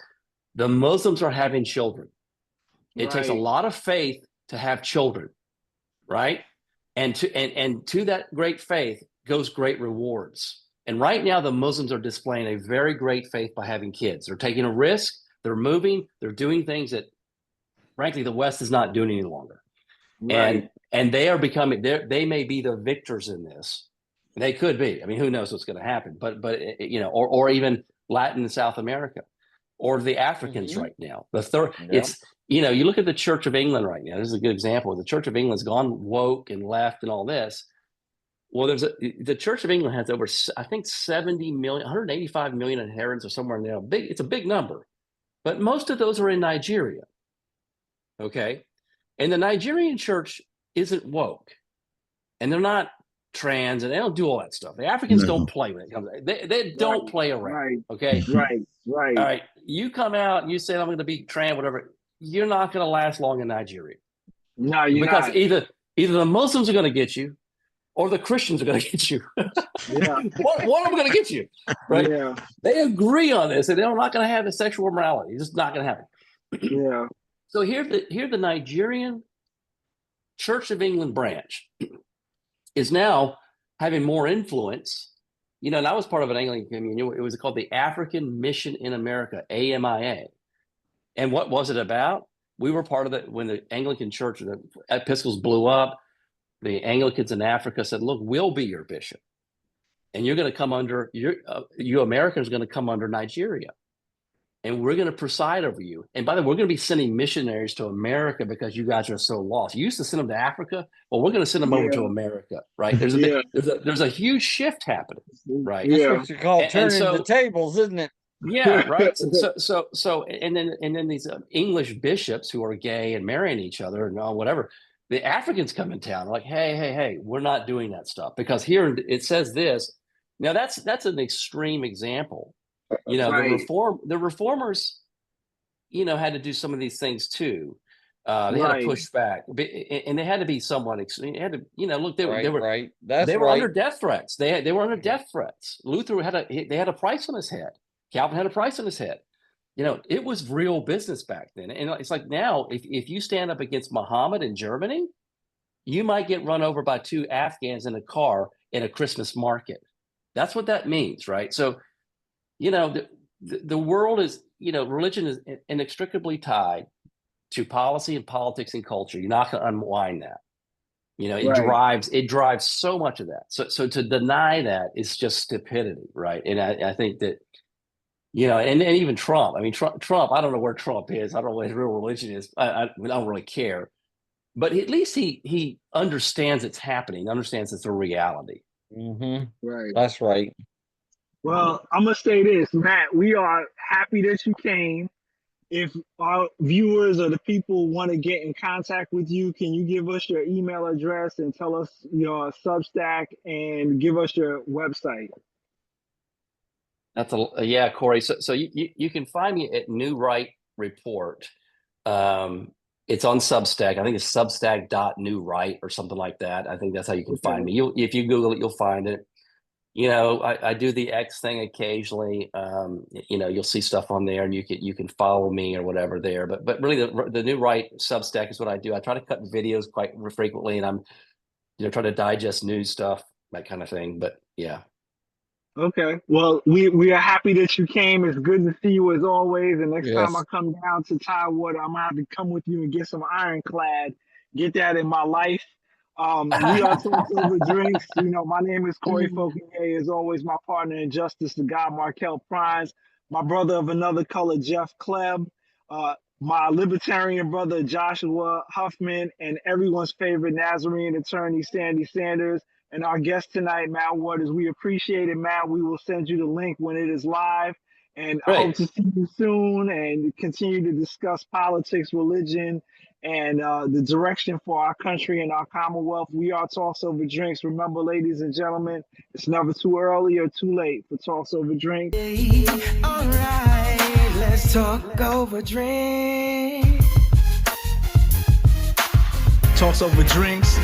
The Muslims are having children. It takes a lot of faith to have children, right? And to that great faith goes great rewards. And right now, the Muslims are displaying a very great faith by having kids. They're taking a risk. They're moving. They're doing things that, frankly, the West is not doing any longer. Right. And they are becoming. They may be the victors in this. They could be. I mean, who knows what's going to happen? But or even Latin and South America, or the Africans right now. The third, it's you look at the Church of England right now. This is a good example. The Church of England's gone woke and left and all this. Well, the Church of England has over, I think, 70 million, 185 million adherents or somewhere in there. It's a big number, but most of those are in Nigeria. Okay, and the Nigerian church isn't woke, and they're not trans, and they don't do all that stuff. The Africans don't play when it comes. They don't play around. Right. Okay. Right. All right. You come out and you say I'm going to be trans, whatever. You're not going to last long in Nigeria. No, you're because not. either the Muslims are going to get you, or the Christians are going to get you. Yeah. One of them going to get you, right? Yeah. They agree on this, and they're not going to have the sexual morality. It's just not going to happen. Yeah. So here the Nigerian Church of England branch is now having more influence. And I was part of an Anglican communion. It was called the African Mission in America, AMIA. And what was it about? We were part of when the Anglican Church, the Episcopals blew up. The Anglicans in Africa said, "Look, we'll be your bishop, and you're going to come under you Americans are going to come under Nigeria, and we're going to preside over you. And by the way, we're going to be sending missionaries to America because you guys are so lost. You used to send them to Africa. Well, we're going to send them over to America, right? There's a huge shift happening, right? That's what you call turning the tables, isn't it? Yeah, right. So, and then these English bishops who are gay and marrying each other and whatever. The Africans come in town like, hey, we're not doing that stuff because here it says this. Now that's an extreme example. The reformers, had to do some of these things too. They had to push back, and they had to be somewhat extreme. They had to, look, they were under death threats. They were under death threats. Luther had a price on his head. Calvin had a price on his head. It was real business back then. And it's like now, if you stand up against Muhammad in Germany, you might get run over by two Afghans in a car in a Christmas market. That's what that means, right? So, the world is, religion is inextricably tied to policy and politics and culture. You're not going to unwind that. It drives so much of that. So to deny that is just stupidity, right? And I think that, and even Trump. I mean, Trump. I don't know where Trump is. I don't know what his real religion is. I don't really care. But at least he understands it's happening. Understands it's a reality. Mm-hmm. Right. That's right. Well, I'm gonna say this, Matt. We are happy that you came. If our viewers or the people want to get in contact with you, can you give us your email address and tell us your Substack and give us your website? That's Corey. So you can find me at New Right Report. It's on Substack. I think it's substack.newright or something like that. I think that's how you can find me. If you Google it, you'll find it. I do the X thing occasionally. You'll see stuff on there, and you can follow me or whatever there. But really, the New Right Substack is what I do. I try to cut videos quite frequently, and try to digest news stuff, that kind of thing. But yeah. Okay. Well, we are happy that you came. It's good to see you as always. And next time I Yes. come down to Tidewater, I'm gonna have to come with you and get some ironclad. Get that in my life. We are Talks Over Drinks. You know, my name is Corey Fauconier. As always, my partner in justice, the guy Markel Prines, my brother of another color, Jeff Kleb, my libertarian brother, Joshua Huffman, and everyone's favorite Nazarene attorney, Sandy Sanders. And our guest tonight, Matt Waters. We appreciate it, Matt. We will send you the link when it is live. And I hope Great. to see you soon and continue to discuss politics, religion, and the direction for our country and our Commonwealth. We are Talks Over Drinks. Remember, ladies and gentlemen, it's never too early or too late for Talks Over Drinks. All right, let's talk over drinks. Talks over drinks.